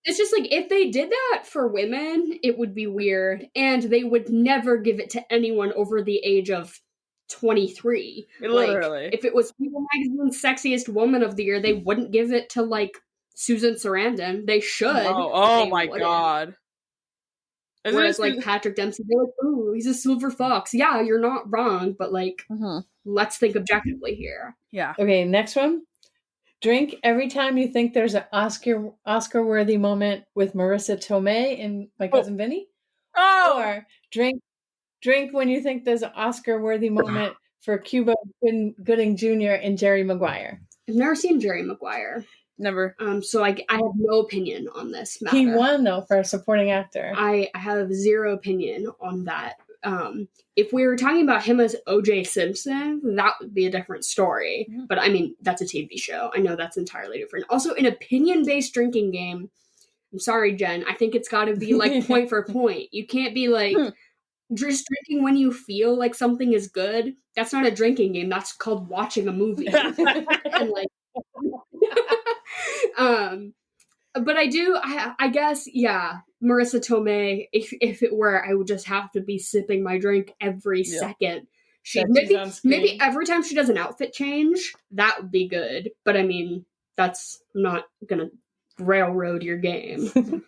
A: it's just like, if they did that for women, it would be weird, and they would never give it to anyone over the age of 23.
B: Literally.
A: Like, if it was People Magazine's Sexiest Woman of the Year, they wouldn't give it to, like, Susan Sarandon. They should.
B: Oh my god.
A: Whereas, like, Patrick Dempsey, they're like, ooh, he's a silver fox. Yeah, you're not wrong, but, like, let's think objectively here.
B: Yeah.
C: Okay, next one. Drink every time you think there's an Oscar-worthy moment with Marissa Tomei and My Cousin Vinny.
B: Oh!
C: Or drink when you think there's an Oscar-worthy moment for Cuba Gooding Jr. and Jerry Maguire.
A: I've never seen Jerry Maguire.
B: Never.
A: So I have no opinion on this matter.
C: He won, though, for a supporting actor.
A: I have zero opinion on that. If we were talking about him as O.J. Simpson, that would be a different story.
B: Mm-hmm.
A: But I mean, that's a TV show. I know that's entirely different. Also, an opinion-based drinking game, I'm sorry, Jen, I think it's got to be like point for point. You can't be like just drinking when you feel like something is good. That's not a drinking game. That's called watching a movie. And like, but I guess, yeah, Marissa Tomei, if it were, I would just have to be sipping my drink every second. Maybe every time she does an outfit change, that would be good. But I mean, I'm not gonna railroad your game.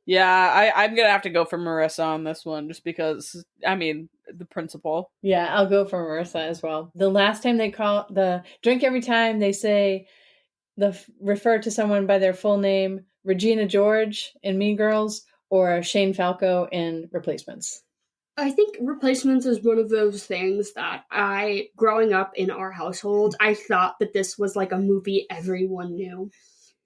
B: Yeah, I'm gonna have to go for Marissa on this one, just because, I mean, the principle.
C: Yeah, I'll go for Marissa as well. The last time they call the drink every time they say refer to someone by their full name, Regina George in Mean Girls or Shane Falco in Replacements.
A: I think Replacements is one of those things that growing up in our household, I thought that this was like a movie everyone knew.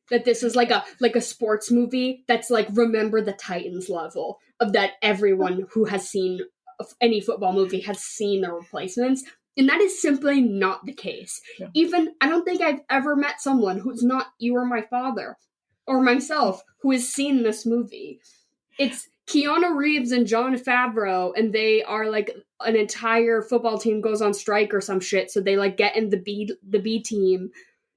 A: That this is like a sports movie that's like Remember the Titans level of that everyone who has seen any football movie has seen The Replacements. And that is simply not the case. Yeah. Even, I don't think I've ever met someone who's not you or my father or myself who has seen this movie. It's Keanu Reeves and Jon Favreau, and they are like an entire football team goes on strike or some shit, so they like get in the B team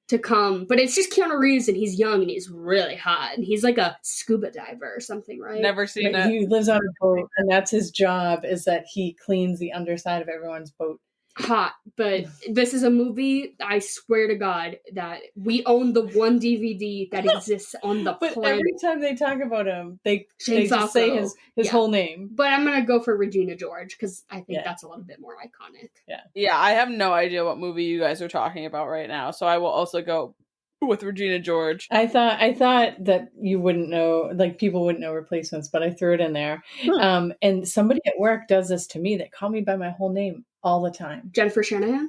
A: to come. But it's just Keanu Reeves, and he's young and he's really hot, and he's like a scuba diver or something, right?
B: Never seen it.
C: He lives on a boat, and that's his job, is that he cleans the underside of everyone's boat.
A: Hot, but this is a movie, I swear to God, that we own the one DVD that exists on the
C: but
A: planet.
C: Every time they talk about him, they just say his whole name.
A: But I'm going to go for Regina George, because I think that's a little bit more iconic.
B: Yeah, I have no idea what movie you guys are talking about right now, so I will also go with Regina George.
C: I thought that you wouldn't know, like people wouldn't know Replacements, but I threw it in there. And somebody at work does this to me. They call me by my whole name all the time.
A: Jennifer Shanahan?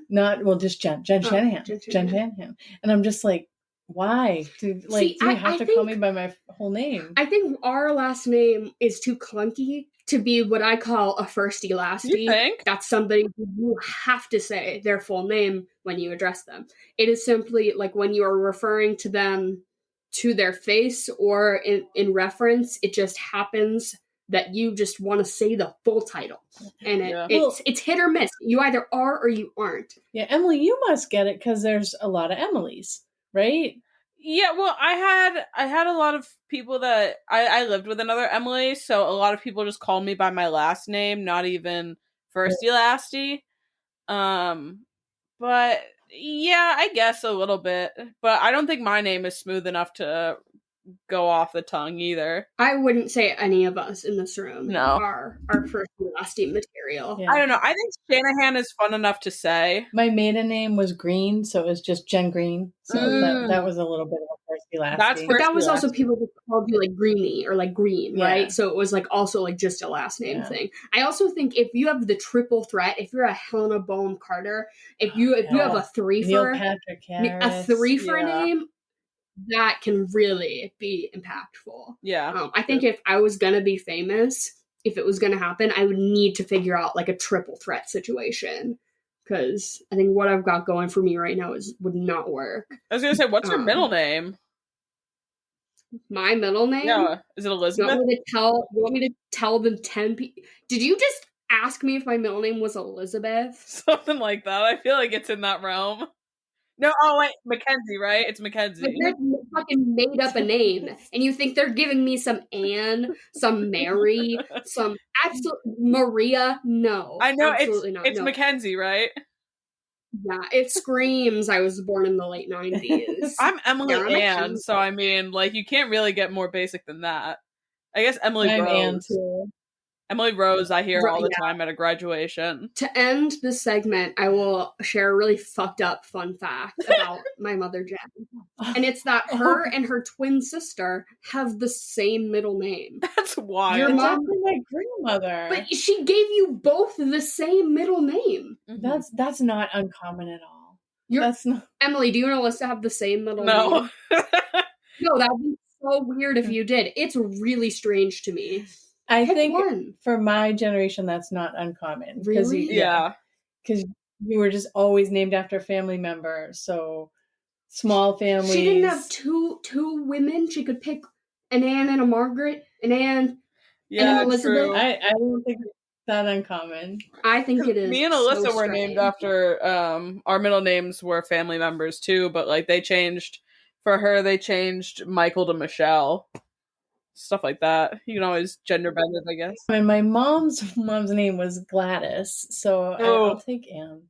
C: Just Jen Shanahan. Jen Shanahan. And I'm just like, why? Do you have to call me by my whole name? I
A: think our last name is too clunky to be what I call a firsty lasty.
B: You think?
A: That's somebody who you have to say their full name when you address them. It is simply like when you are referring to them to their face or in reference, it just happens that you just want to say the full title. And it's hit or miss. You either are or you aren't.
C: Yeah, Emily, you must get it because there's a lot of Emilys, right?
B: Yeah, well, I had a lot of people that I lived with another Emily, so a lot of people just called me by my last name, not even firsty lasty. But yeah, I guess a little bit. But I don't think my name is smooth enough to go off the tongue either.
A: I wouldn't say any of us in this room are firsty lasty material.
B: Yeah. I don't know. I think Shanahan is fun enough to say.
C: My maiden name was Green, so it was just Jen Green. So that was a little bit of a firsty Elasty.
B: That's
A: But that was also
B: Elasty.
A: people that called you like Greenie or like Green,
C: Yeah.
A: right? So it was like also like just a last name
C: Yeah.
A: thing. I also think if you have the triple threat, if you're a Helena Bonham Carter, if you have a three
C: Neil
A: for
C: Patrick
A: a
C: Harris.
A: three for a
B: Yeah.
A: name, that can really be impactful.
B: Yeah.
A: I think if I was gonna be famous, if it was gonna happen, I would need to figure out like a triple threat situation. Because I think what I've got going for me right now would not work.
B: I was gonna say, what's your middle name?
A: My middle name?
B: Yeah. Is it
A: You
B: Elizabeth?
A: want me to tell the 10 people? Did you just ask me if my middle name was Elizabeth?
B: Something like that. I feel like it's in that realm. No, oh wait, Mackenzie, right? It's Mackenzie.
A: Like, they fucking made up a name, and you think they're giving me some Anne, some Mary, some absolute Maria? No,
B: I know
A: absolutely not.
B: it's
A: No.
B: Mackenzie, right?
A: Yeah, it screams I was born in the late 90s.
B: I'm Emily
A: Yeah,
B: Ann,
A: Mackenzie.
B: so I mean, like, you can't really get more basic than that. I guess Emily
C: I'm Ann
B: Rose.
C: too.
B: Emily Rose, I hear all the
A: Yeah.
B: time at a graduation.
A: To end this segment, I will share a really fucked up fun fact about my mother, Jen. And it's that her and her twin sister have the same middle name.
B: That's wild.
A: Your
C: It's
A: mom-
C: actually my grandmother.
A: But she gave you both the same middle name.
B: Mhm.
C: That's not uncommon at all.
A: You're-
C: That's not.
A: Emily, do you and Alyssa have the same middle
B: No.
A: name? No, that would be so weird if you did. It's really strange to me.
C: I
A: Pick
C: think
A: one.
C: for my generation, that's not uncommon.
A: Really?
B: Yeah.
C: Because you were just always named after a family member. So small families.
A: She didn't have two women. She could pick an Anne and a Margaret, an Anne.
B: Yeah,
A: Elizabeth?
B: true.
C: I don't think it's that uncommon.
A: I think it is.
B: Me and
A: so
B: Alyssa were named
A: strange.
B: after our middle names were family members too, but like they changed for her, they changed Michael to Michelle. Stuff like that. You can always gender bend it, I guess.
C: And my mom's name was Gladys, so I'll take Anne.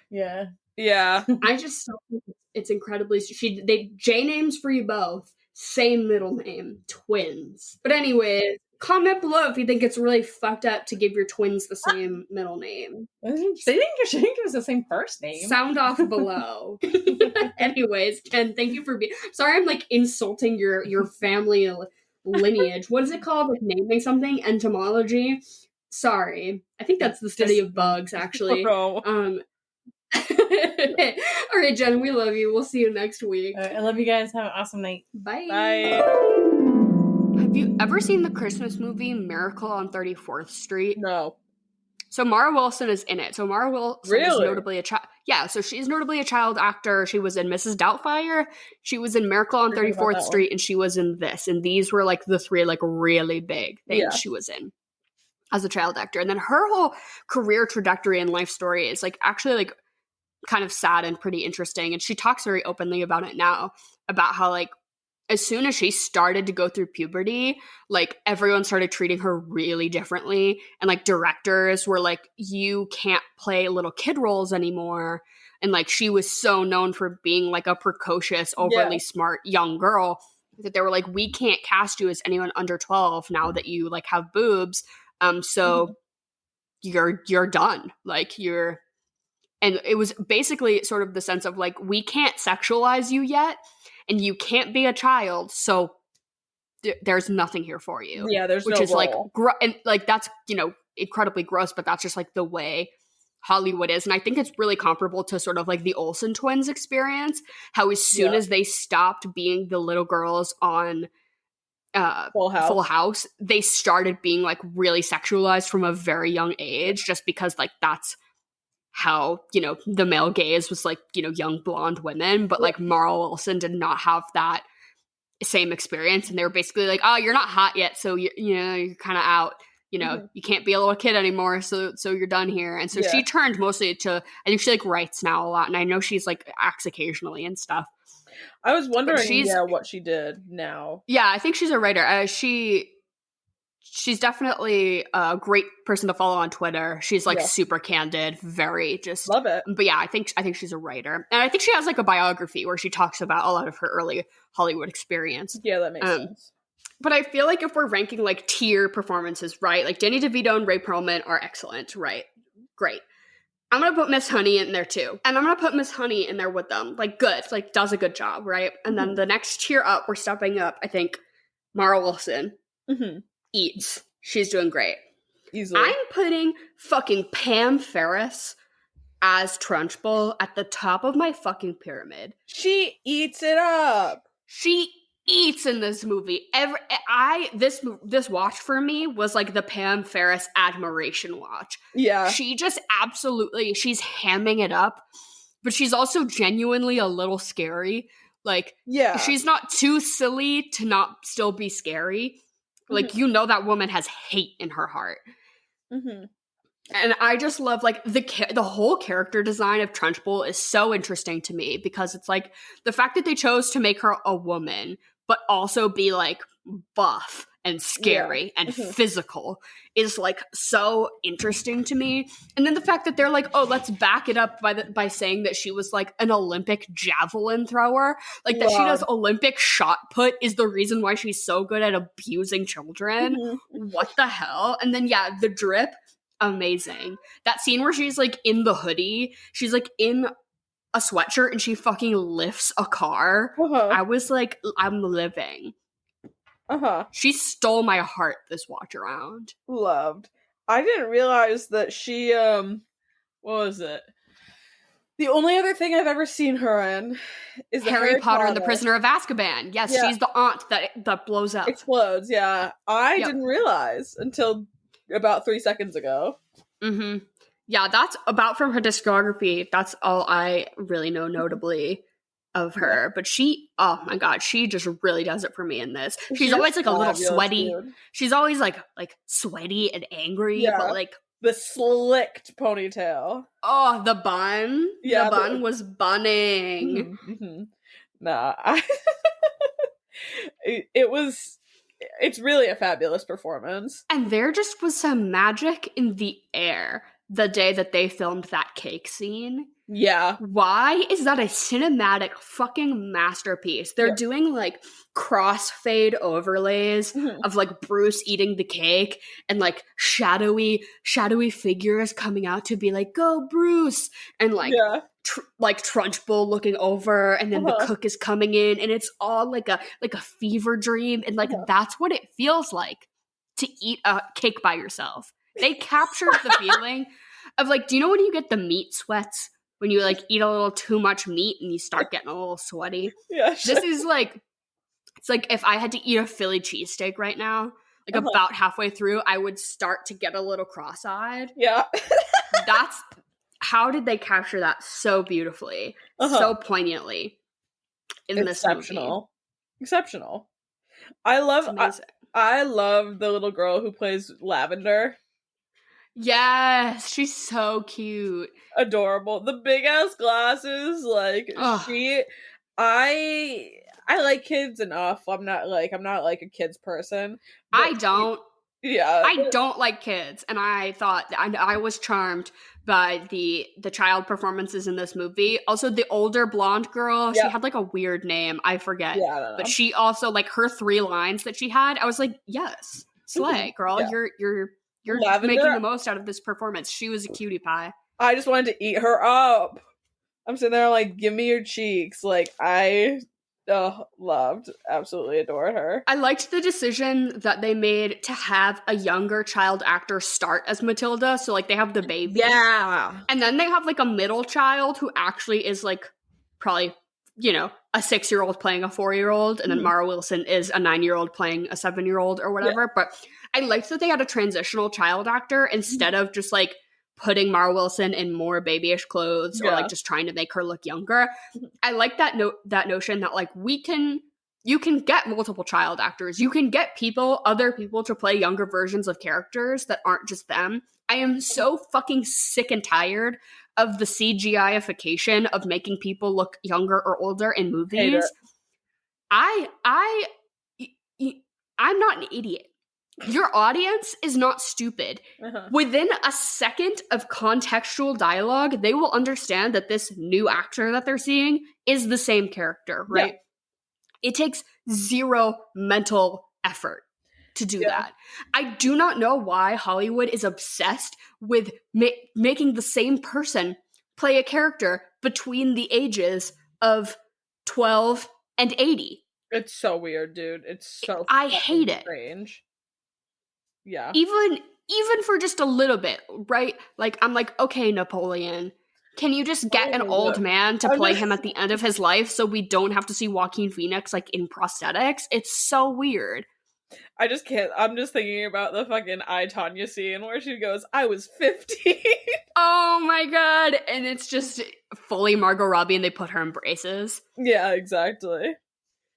C: Yeah.
B: Yeah.
A: I just still think it's incredibly. They J names for you both, same middle name, twins. But anyway, comment below if you think it's really fucked up to give your twins the same middle name.
C: She didn't give us the same first name.
A: Sound off below. Anyways, Jen, thank you for being. Sorry, I'm like insulting your family lineage. What is it called? Like naming something? Entomology. Sorry, I think that's the study of bugs. Actually.
B: No.
A: All right, Jen, we love you. We'll see you next week.
C: I love you guys. Have an awesome night.
A: Bye.
B: Bye.
A: Have you ever seen the Christmas movie Miracle on 34th Street?
B: No.
A: So Mara Wilson is in it. So Mara Wilson is
B: Really?
A: notably a child. Yeah, so she's notably a child actor. She was in Mrs. Doubtfire. She was in Miracle on
C: Forgot about
A: 34th
C: that
A: Street, and she was in this. And these were like the three like really big things
B: Yeah.
A: she was in as a child actor. And then her whole career trajectory and life story is like actually like kind of sad and pretty interesting. And she talks very openly about it now, about how like as soon as she started to go through puberty, like everyone started treating her really differently. And like directors were like, you can't play little kid roles anymore. And like she was so known for being like a precocious, overly smart young girl that they were like, we can't cast you as anyone under 12 now that you like have boobs. So you're done. Like you're, and it was basically sort of the sense of like, we can't sexualize you yet. And you can't be a child, so there's nothing here for you.
B: Yeah, there's
A: which
B: no
A: is like,
B: role.
A: and like that's incredibly gross, but that's just like the way Hollywood is, and I think it's really comparable to sort of like the Olsen twins experience. How as soon as they stopped being the little girls on
B: Full House,
A: they started being like really sexualized from a very young age, just because like that's how, the male gaze was like, young blonde women, but like Mara Wilson did not have that same experience. And they were basically like, oh, you're not hot yet. So you're kind of out, you can't be a little kid anymore. So you're done here. And so she turned mostly to, I think she like writes now a lot. And I know she's like acts occasionally and stuff.
B: I was wondering
A: she's-
B: what she did now.
A: Yeah, I think she's a writer. She's definitely a great person to follow on Twitter. She's like super candid, very just
B: Love it.
A: But yeah, I think she's a writer, and I think she has like a biography where she talks about a lot of her early Hollywood experience.
B: Yeah, that makes sense.
A: But I feel like if we're ranking like tier performances, right? Like Danny DeVito and Ray Perlman are excellent, right? Great. I'm going to put Miss Honey in there too. And I'm going to put Miss Honey in there with them. Like, good. Like, does a good job, right? And then the next tier up, we're stepping up, I think, Mara Wilson eats. She's doing great.
B: Easily.
A: I'm putting fucking Pam Ferris as Trunchbull at the top of my fucking pyramid.
B: She eats it up.
A: She eats in this movie. This watch for me was like the Pam Ferris admiration watch.
B: Yeah.
A: She just absolutely, she's hamming it up, but she's also genuinely a little scary. Like,
B: yeah,
A: she's not too silly to not still be scary. Like, you know that woman has hate in her heart. And I just love, like, the whole character design of Trunchbull is so interesting to me because it's, like, the fact that they chose to make her a woman, but also be, like, buff and scary and physical is, like, so interesting to me. And then the fact that they're like, oh, let's back it up by saying that she was, like, an Olympic javelin thrower. Like, that she does Olympic shot put is the reason why she's so good at abusing children. What the hell? And then, yeah, the drip. Amazing. That scene where she's like in the hoodie, she's like in a sweatshirt and she fucking lifts a car. I was like, I'm living. She stole my heart this watch around.
B: Loved. I didn't realize that she what was it? The only other thing I've ever seen her in is the
A: Harry Potter and the Prisoner of Azkaban. Yes, she's the aunt that blows up.
B: Explodes, yeah. I didn't realize until about 3 seconds ago.
A: Yeah, that's about from her discography. That's all I really know notably of her. But she, oh my god, she just really does it for me in this. She's always like a little sweaty. Dude. She's always like sweaty and angry, but like
B: the slicked ponytail.
A: Oh, the bun. Yeah, the bun was bunning.
B: Nah, it's really a fabulous performance.
A: And there just was some magic in the air the day that they filmed that cake scene.
B: Yeah.
A: Why is that a cinematic fucking masterpiece? They're doing like crossfade overlays of like Bruce eating the cake and like shadowy figures coming out to be like, go Bruce, and like like Trunchbull looking over, and then the cook is coming in, and it's all like a fever dream, and like that's what it feels like to eat a cake by yourself. They captured the feeling of like, do you know when you get the meat sweats? When you, like, eat a little too much meat and you start getting a little sweaty. Yeah, sure. This is, like, it's like if I had to eat a Philly cheesesteak right now, like, about halfway through, I would start to get a little cross-eyed.
B: Yeah.
A: That's, how did they capture that so beautifully, so poignantly in this movie?
B: Exceptional. I love the little girl who plays Lavender.
A: Yes, she's so cute.
B: Adorable. The big ass glasses, like I like kids enough. I'm not like a kids person.
A: I don't.
B: Yeah.
A: I don't like kids, and I thought I was charmed by the child performances in this movie. Also, the older blonde girl, she had like a weird name, I forget. Yeah, I don't know. But she also, like, her 3 lines that she had, I was like, yes, slay, girl. You're Lavender, making the most out of this performance. She was a cutie pie.
B: I just wanted to eat her up. I'm sitting there like, give me your cheeks. Like, I loved, absolutely adored her.
A: I liked the decision that they made to have a younger child actor start as Matilda. So, like, they have the baby.
B: Yeah.
A: And then they have, like, a middle child who actually is, like, probably, you know, a 6-year-old playing a 4-year-old. And then Mara Wilson is a 9-year-old playing a 7-year-old or whatever. Yeah. But I liked that they had a transitional child actor instead of just, like, putting Mara Wilson in more babyish clothes or, like, just trying to make her look younger. I like that notion that, like, you can get multiple child actors. You can get other people to play younger versions of characters that aren't just them. I am so fucking sick and tired of the CGI-ification of making people look younger or older in movies. I'm not an idiot. Your audience is not stupid. Within a second of contextual dialogue, they will understand that this new actor that they're seeing is the same character, right? Yeah. It takes zero mental effort. to do that. I do not know why Hollywood is obsessed with making the same person play a character between the ages of 12 and 80.
B: It's so weird, dude. It's so
A: I hate it.
B: Strange. Yeah.
A: Even for just a little bit, right? Like, I'm like, okay, Napoleon, can you just get an old man to play him at the end of his life so we don't have to see Joaquin Phoenix, like, in prosthetics? It's so weird.
B: I just can't. I'm just thinking about the fucking I, Tonya scene where she goes, I was 15.
A: Oh my god. And it's just fully Margot Robbie and they put her in braces.
B: Yeah, exactly.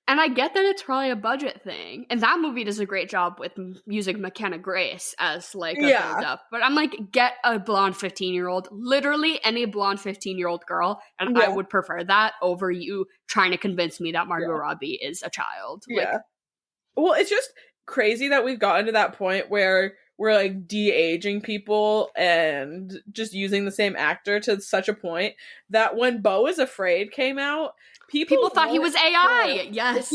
A: And I get that it's probably a budget thing. And that movie does a great job with using McKenna Grace as, like, a build-up. But I'm like, get a blonde 15-year-old. Literally any blonde 15-year-old girl. And I would prefer that over you trying to convince me that Margot Robbie is a child.
B: Yeah.
A: Like,
B: well, it's just crazy that we've gotten to that point where we're, like, de-aging people and just using the same actor to such a point that when Beau is Afraid came out, people
A: thought he was AI. Yes.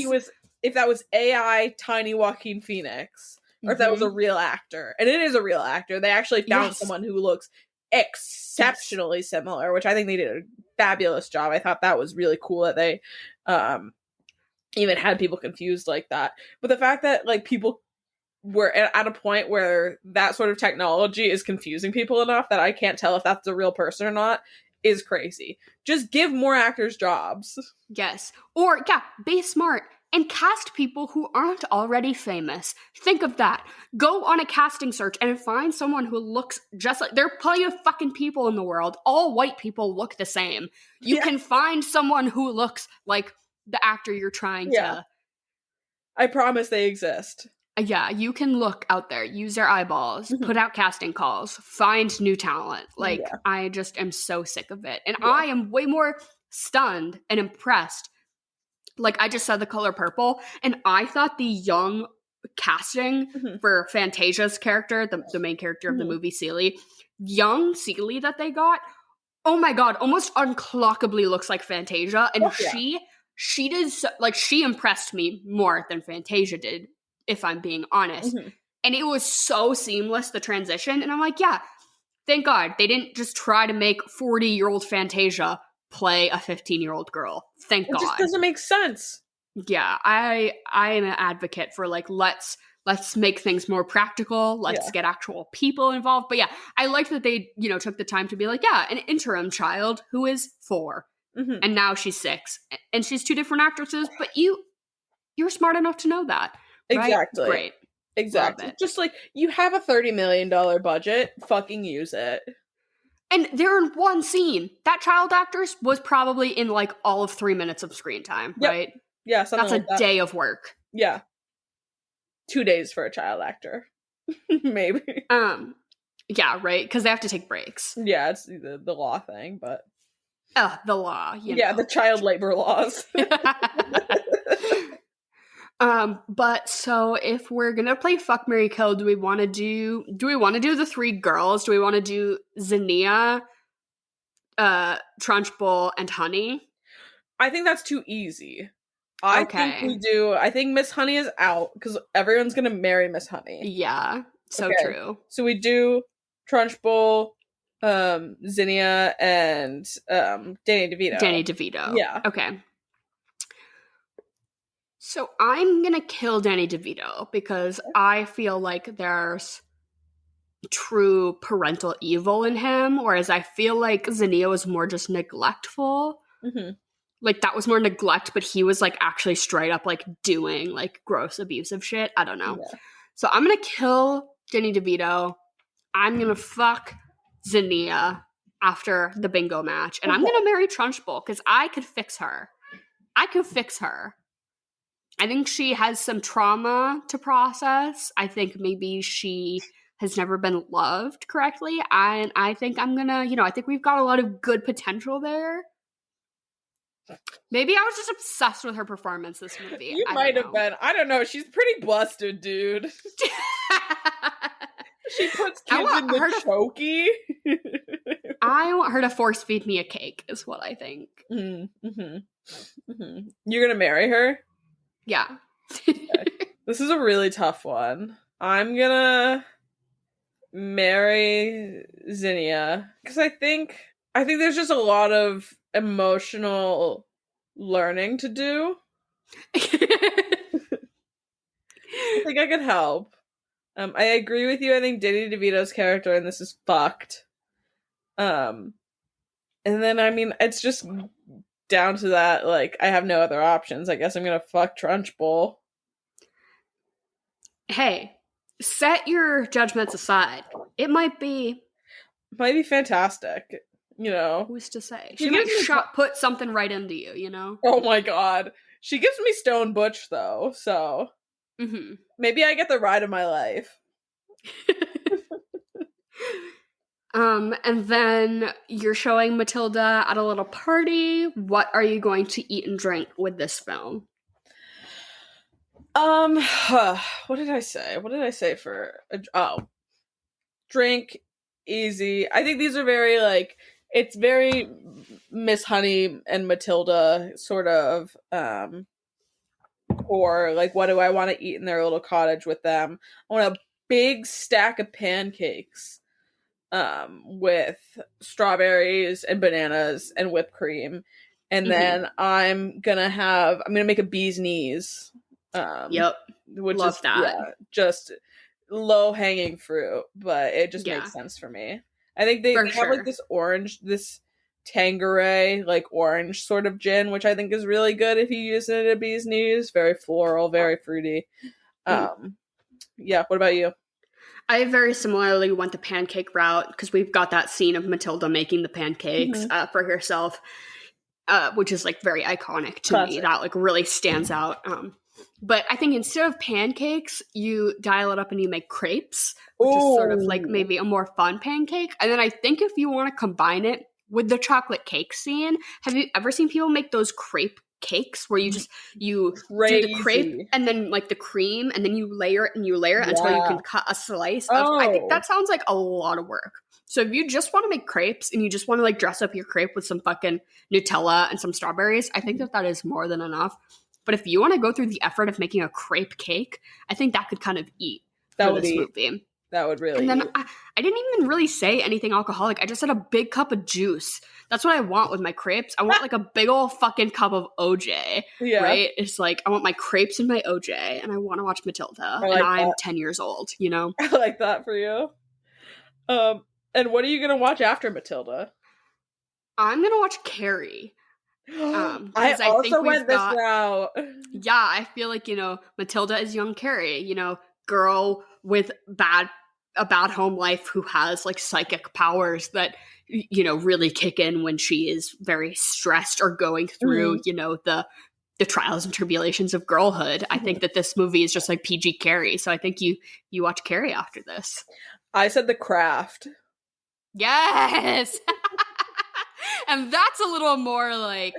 B: If that was AI tiny Joaquin Phoenix, or if that was a real actor. And it is a real actor. They actually found someone who looks exceptionally similar, which I think they did a fabulous job. I thought that was really cool that they even had people confused like that. But the fact that, like, people were at a point where that sort of technology is confusing people enough that I can't tell if that's a real person or not is crazy. Just give more actors jobs.
A: Yes. Or, be smart and cast people who aren't already famous. Think of that. Go on a casting search and find someone who looks just like... There are plenty of fucking people in the world. All white people look the same. You can find someone who looks like the actor you're trying to...
B: I promise they exist.
A: Yeah, you can look out there, use your eyeballs, put out casting calls, find new talent. Like, I just am so sick of it. And I am way more stunned and impressed. Like, I just said The Color Purple, and I thought the young casting for Fantasia's character, the main character of the movie, Celie, young Celie that they got, oh my god, almost unclockably looks like Fantasia. And she did, like, she impressed me more than Fantasia did, if I'm being honest. And it was so seamless, the transition. And I'm like, thank God they didn't just try to make 40-year-old Fantasia play a 15-year-old girl. Thank God. It just
B: doesn't make sense.
A: Yeah, I am an advocate for, like, let's make things more practical. Let's get actual people involved. But I like that they, took the time to be like, an interim child who is 4. And now she's 6. And she's 2 different actresses, but you're smart enough to know that. Right?
B: Exactly.
A: Great.
B: Exactly. Just like, you have a $30 million budget, fucking use it.
A: And they're in one scene. That child actress was probably in, like, all of 3 minutes of screen time, right?
B: Yeah, something
A: That's
B: like
A: a day of work.
B: Yeah. 2 days for a child actor. Maybe.
A: Yeah, right? Because they have to take breaks.
B: Yeah, it's the law thing, but...
A: the law,
B: Yeah, the child labor laws.
A: But so if we're gonna play Fuck, Marry, Kill, do we want to do the 3 girls? Do we want to do Zinnia, Trunchbull, and Honey?
B: I think that's too easy. I think Miss Honey is out because everyone's gonna marry Miss Honey.
A: Yeah, so true.
B: So we do Trunchbull, Zinnia, and Danny DeVito.
A: Danny DeVito.
B: Yeah.
A: Okay. So I'm going to kill Danny DeVito because I feel like there's true parental evil in him, whereas I feel like Zinnia was more just neglectful. Like, that was more neglect, but he was, like, actually straight up, like, doing, like, gross abusive shit. I don't know. Yeah. So I'm going to kill Danny DeVito. I'm going to fuck Zinnia after the bingo match. And I'm going to marry Trunchbull because I could fix her. I think she has some trauma to process. I think maybe she has never been loved correctly. And I think I'm gonna, I think we've got a lot of good potential there. Maybe I was just obsessed with her performance this movie.
B: You might have been. I don't know. She's pretty busted, dude. She puts kids in the chokey.
A: I want her to force feed me a cake, is what I think.
B: You're gonna marry her?
A: Yeah.
B: Okay. This is a really tough one. I'm gonna marry Zinnia because I think there's just a lot of emotional learning to do. I think I could help. I agree with you. I think Danny DeVito's character in this is fucked. And then I mean, it's just down to that. Like, I have no other options. I guess I'm gonna fuck Trunchbull.
A: Hey, set your judgments aside. It might be
B: fantastic. You know,
A: who's to say?
B: She
A: She might
B: gives me
A: put something right into you. You know.
B: oh my god, she gives me Stone Butch though, so maybe I get the ride of my life.
A: And then you're showing Matilda at a little party. What are you going to eat and drink with this film?
B: What did I say? What did I say for drink, easy. I think these are very like, it's very Miss Honey and Matilda sort of, or like, what do I want to eat in their little cottage with them? I want a big stack of pancakes, with strawberries and bananas and whipped cream. And then I'm gonna make a bee's knees.
A: Yep.
B: Which
A: Love
B: is
A: that.
B: Yeah, just low hanging fruit, but it just makes sense for me. I think they have like this Tanqueray like orange sort of gin, which I think is really good if you use it at a bee's knees. Very floral, very fruity. Yeah. What about you?
A: I very similarly went the pancake route because we've got that scene of Matilda making the pancakes for herself, which is like very iconic to me. That like really stands out. But I think instead of pancakes, you dial it up and you make crepes, which is sort of like maybe a more fun pancake. And then I think if you want to combine it with the chocolate cake scene, have you ever seen people make those crepe cakes where you do the crepe and then like the cream and then you layer it until you can cut a slice of, I think that sounds like a lot of work. So if you just want to make crepes and you just want to like dress up your crepe with some fucking Nutella and some strawberries, I think that is more than enough. But if you want to go through the effort of making a crepe cake, I think that could kind of eat this movie.
B: That would really.
A: And then I didn't even really say anything alcoholic. I just said a big cup of juice. That's what I want with my crepes. I want like a big old fucking cup of OJ. Yeah. Right? It's like I want my crepes and my OJ, and I want to watch Matilda. And I'm 10 years old, you know?
B: I like that for you. And what are you going to watch after Matilda?
A: I'm going to watch Carrie.
B: I also went this route.
A: Yeah, I feel like, you know, Matilda is young Carrie, you know, girl with a bad home life who has like psychic powers that, you know, really kick in when she is very stressed or going through, you know, the trials and tribulations of girlhood. I think that this movie is just like PG Carrie. So I think you watch Carrie after this.
B: I said The Craft.
A: Yes. And that's a little more like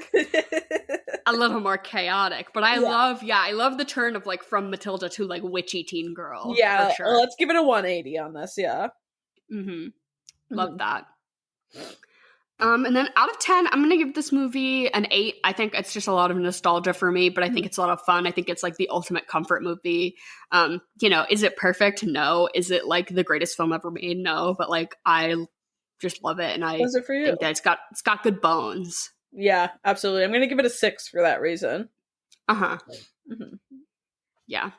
A: a little more chaotic, but I love the turn of like from Matilda to like witchy teen girl.
B: Yeah,
A: for sure.
B: Let's give it a 180 on this. Yeah,
A: love that. And then out of 10, I'm gonna give this movie an 8. I think it's just a lot of nostalgia for me, but I think it's a lot of fun. I think it's like the ultimate comfort movie. You know, is it perfect? No. Is it like the greatest film ever made? No. But like I just love it, and I think that it's got good bones.
B: Yeah, absolutely. I'm gonna give it a 6 for that reason.
A: Yeah.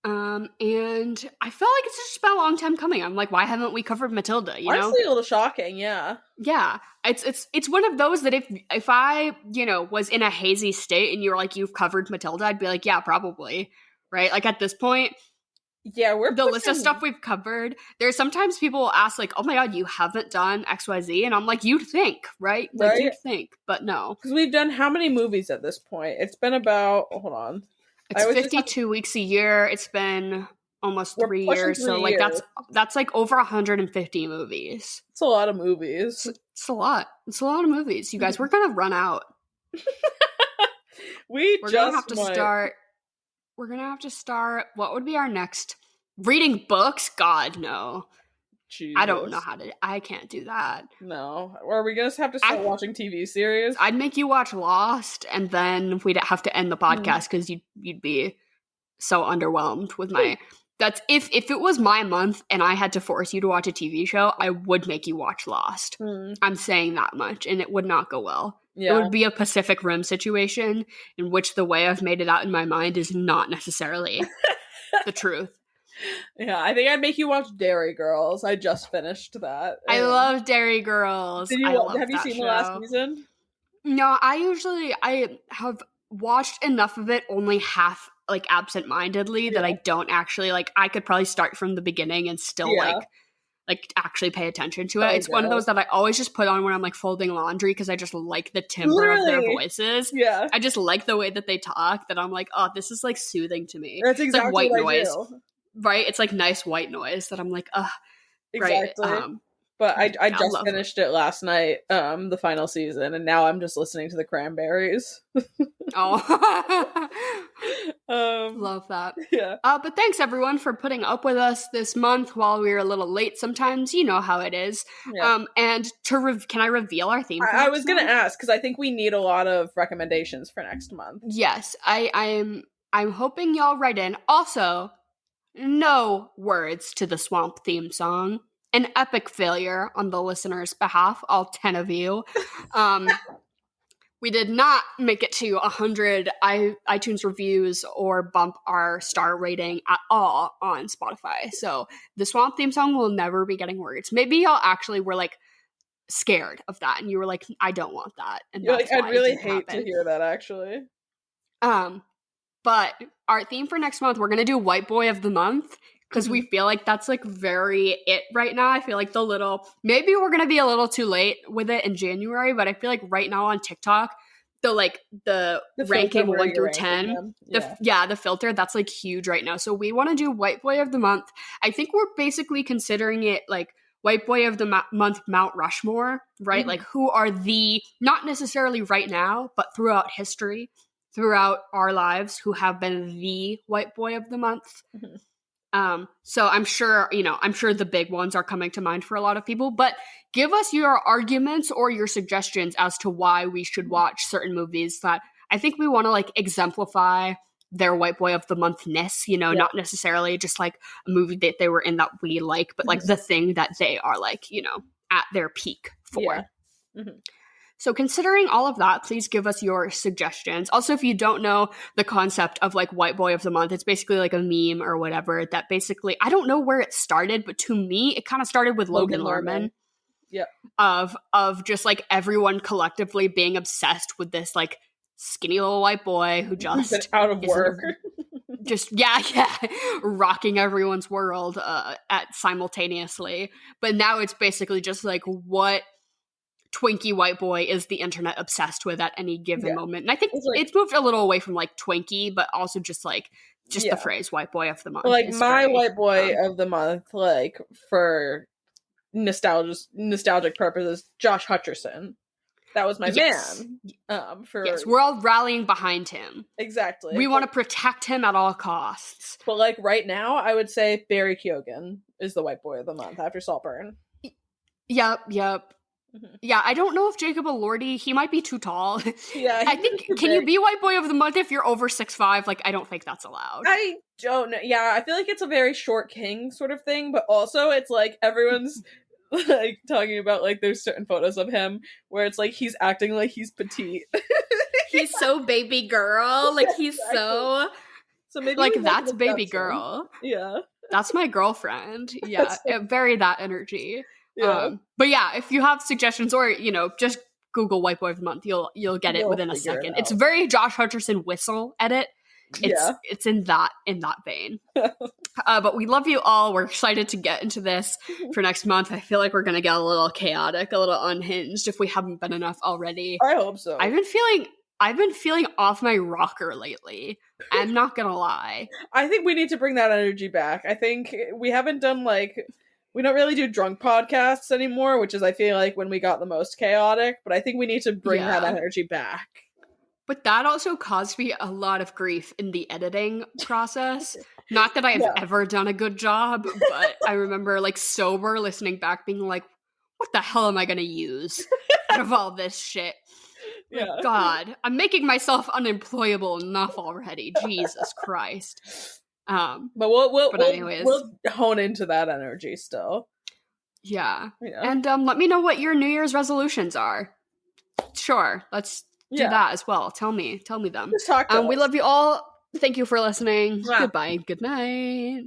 A: And I feel like it's just been a long time coming. I'm like, why haven't we covered Matilda? You
B: Honestly, a little shocking. Yeah.
A: Yeah. It's one of those that if I, you know, was in a hazy state and you're like, you've covered Matilda, I'd be like, yeah, probably. Right. Like at this point.
B: Yeah,
A: the list of stuff we've covered. There's sometimes people will ask like, oh my God, you haven't done XYZ. And I'm like, you'd think, right? Like you'd think, but no.
B: Because we've done how many movies at this point? It's been about, hold on.
A: It's 52 weeks a year. It's been almost 3 years. So like that's like over 150 movies.
B: It's a lot of movies.
A: It's a lot. It's a lot of movies. You guys, we're going to run out.
B: We're
A: going to have to start. We're going to have to start. What would be our next? Reading books? God, no. Jesus. I don't know I can't do that.
B: No. Or are we going to have to start watching TV series?
A: I'd make you watch Lost, and then we'd have to end the podcast because you'd be so underwhelmed with my. That's if it was my month and I had to force you to watch a TV show, I would make you watch Lost. I'm saying that much, and it would not go well. It would be a Pacific Rim situation in which the way I've made it out in my mind is not necessarily the truth.
B: Yeah, I think I'd make you watch Dairy Girls. I just finished that.
A: I love Dairy Girls.
B: Have you seen the last season?
A: No, I have watched enough of it, only half, like, absentmindedly, that I don't actually, like, I could probably start from the beginning and still, like actually pay attention to it. It's one of those that I always just put on when I'm, like, folding laundry because I just like the timbre of their voices. Yeah. I just like the way that they talk, that I'm like, oh, this is, like, soothing to me.
B: That's exactly
A: it's like white
B: what
A: noise.
B: I do.
A: Right? It's like nice white noise that I'm like, ugh.
B: Exactly.
A: Right.
B: But I just finished it last night, the final season, and now I'm just listening to the Cranberries.
A: Oh. Love that.
B: Yeah.
A: But thanks everyone for putting up with us this month while we were a little late sometimes. You know how it is. Yeah. And can I reveal our theme?
B: I was going to ask, because I think we need a lot of recommendations for next month.
A: Yes. I'm hoping y'all write in. Also, no words to the Swamp theme song. An epic failure on the listeners' behalf, all 10 of you. We did not make it to 100 iTunes reviews or bump our star rating at all on Spotify. So the Swamp theme song will never be getting words. Maybe y'all actually were, like, scared of that, and you were like, I don't want that. And
B: you're like, I'd really hate to hear that, actually.
A: But our theme for next month, we're going to do White Boy of the Month. Because we feel like that's, like, very it right now. I feel like maybe we're going to be a little too late with it in January, but I feel like right now on TikTok, the ranking 1 through 10, the filter, that's, like, huge right now. So we want to do White Boy of the Month. I think we're basically considering it, like, White Boy of the Month Mount Rushmore, right? Mm-hmm. Like, who are not necessarily right now, but throughout history, throughout our lives, who have been the White Boy of the Month. Mm-hmm. So I'm sure the big ones are coming to mind for a lot of people, but give us your arguments or your suggestions as to why we should watch certain movies that I think we want to, like, exemplify their White Boy of the Month-ness, not necessarily just, like, a movie that they were in that we like, but, like, the thing that they are, like, at their peak for. Yeah. Mm-hmm. So considering all of that, please give us your suggestions. Also, if you don't know the concept of, like, White Boy of the Month, it's basically like a meme or whatever that basically, I don't know where it started, but to me, it kind of started with Logan Lerman.
B: Yeah.
A: Of just, like, everyone collectively being obsessed with this, like, skinny little white boy who just
B: out of work.
A: Rocking everyone's world simultaneously. But now it's basically just, like, what Twinkie white boy is the internet obsessed with at any given moment. And I think it's moved a little away from, like, Twinkie, but also just the phrase white boy of the month.
B: Like, my white boy of the month, like, for nostalgic purposes, Josh Hutcherson. That was my man.
A: Yes, we're all rallying behind him.
B: Exactly.
A: We want to protect him at all costs.
B: But, like, right now, I would say Barry Keoghan is the white boy of the month after Saltburn.
A: Yep. Mm-hmm. Yeah, I don't know if Jacob Elordi, he might be too tall.
B: Yeah.
A: I think, can you be white boy of the month if you're over 6'5"? Like, I don't think that's allowed.
B: I don't know. Yeah, I feel like it's a very short king sort of thing, but also it's like everyone's like talking about, like, there's certain photos of him where it's like he's acting like he's petite.
A: He's so baby girl. Like, he's so maybe, like, that's baby girl.
B: Yeah.
A: That's my girlfriend. Yeah, very that energy.
B: Yeah.
A: But yeah, if you have suggestions or, just Google White Boy of the Month, you'll get it within a second. It's very Josh Hutcherson whistle edit. It's in that vein. But we love you all. We're excited to get into this for next month. I feel like we're going to get a little chaotic, a little unhinged if we haven't been enough already.
B: I hope so.
A: I've been feeling off my rocker lately. I'm not going to lie.
B: I think we need to bring that energy back. I think we haven't done, like, we don't really do drunk podcasts anymore, which is, I feel like, when we got the most chaotic, but I think we need to bring that energy back.
A: But that also caused me a lot of grief in the editing process. Not that I've ever done a good job, but I remember, like, sober listening back being like, what the hell am I going to use out of all this shit?
B: Yeah.
A: God, I'm making myself unemployable enough already. Jesus Christ.
B: But we'll
A: anyways.
B: we'll hone into that energy still.
A: Yeah.
B: Yeah.
A: And let me know what your New Year's resolutions are. Sure, let's do that as well. Tell me them.
B: Just talk to us.
A: We love you all. Thank you for listening.
B: Yeah.
A: Goodbye. Good night.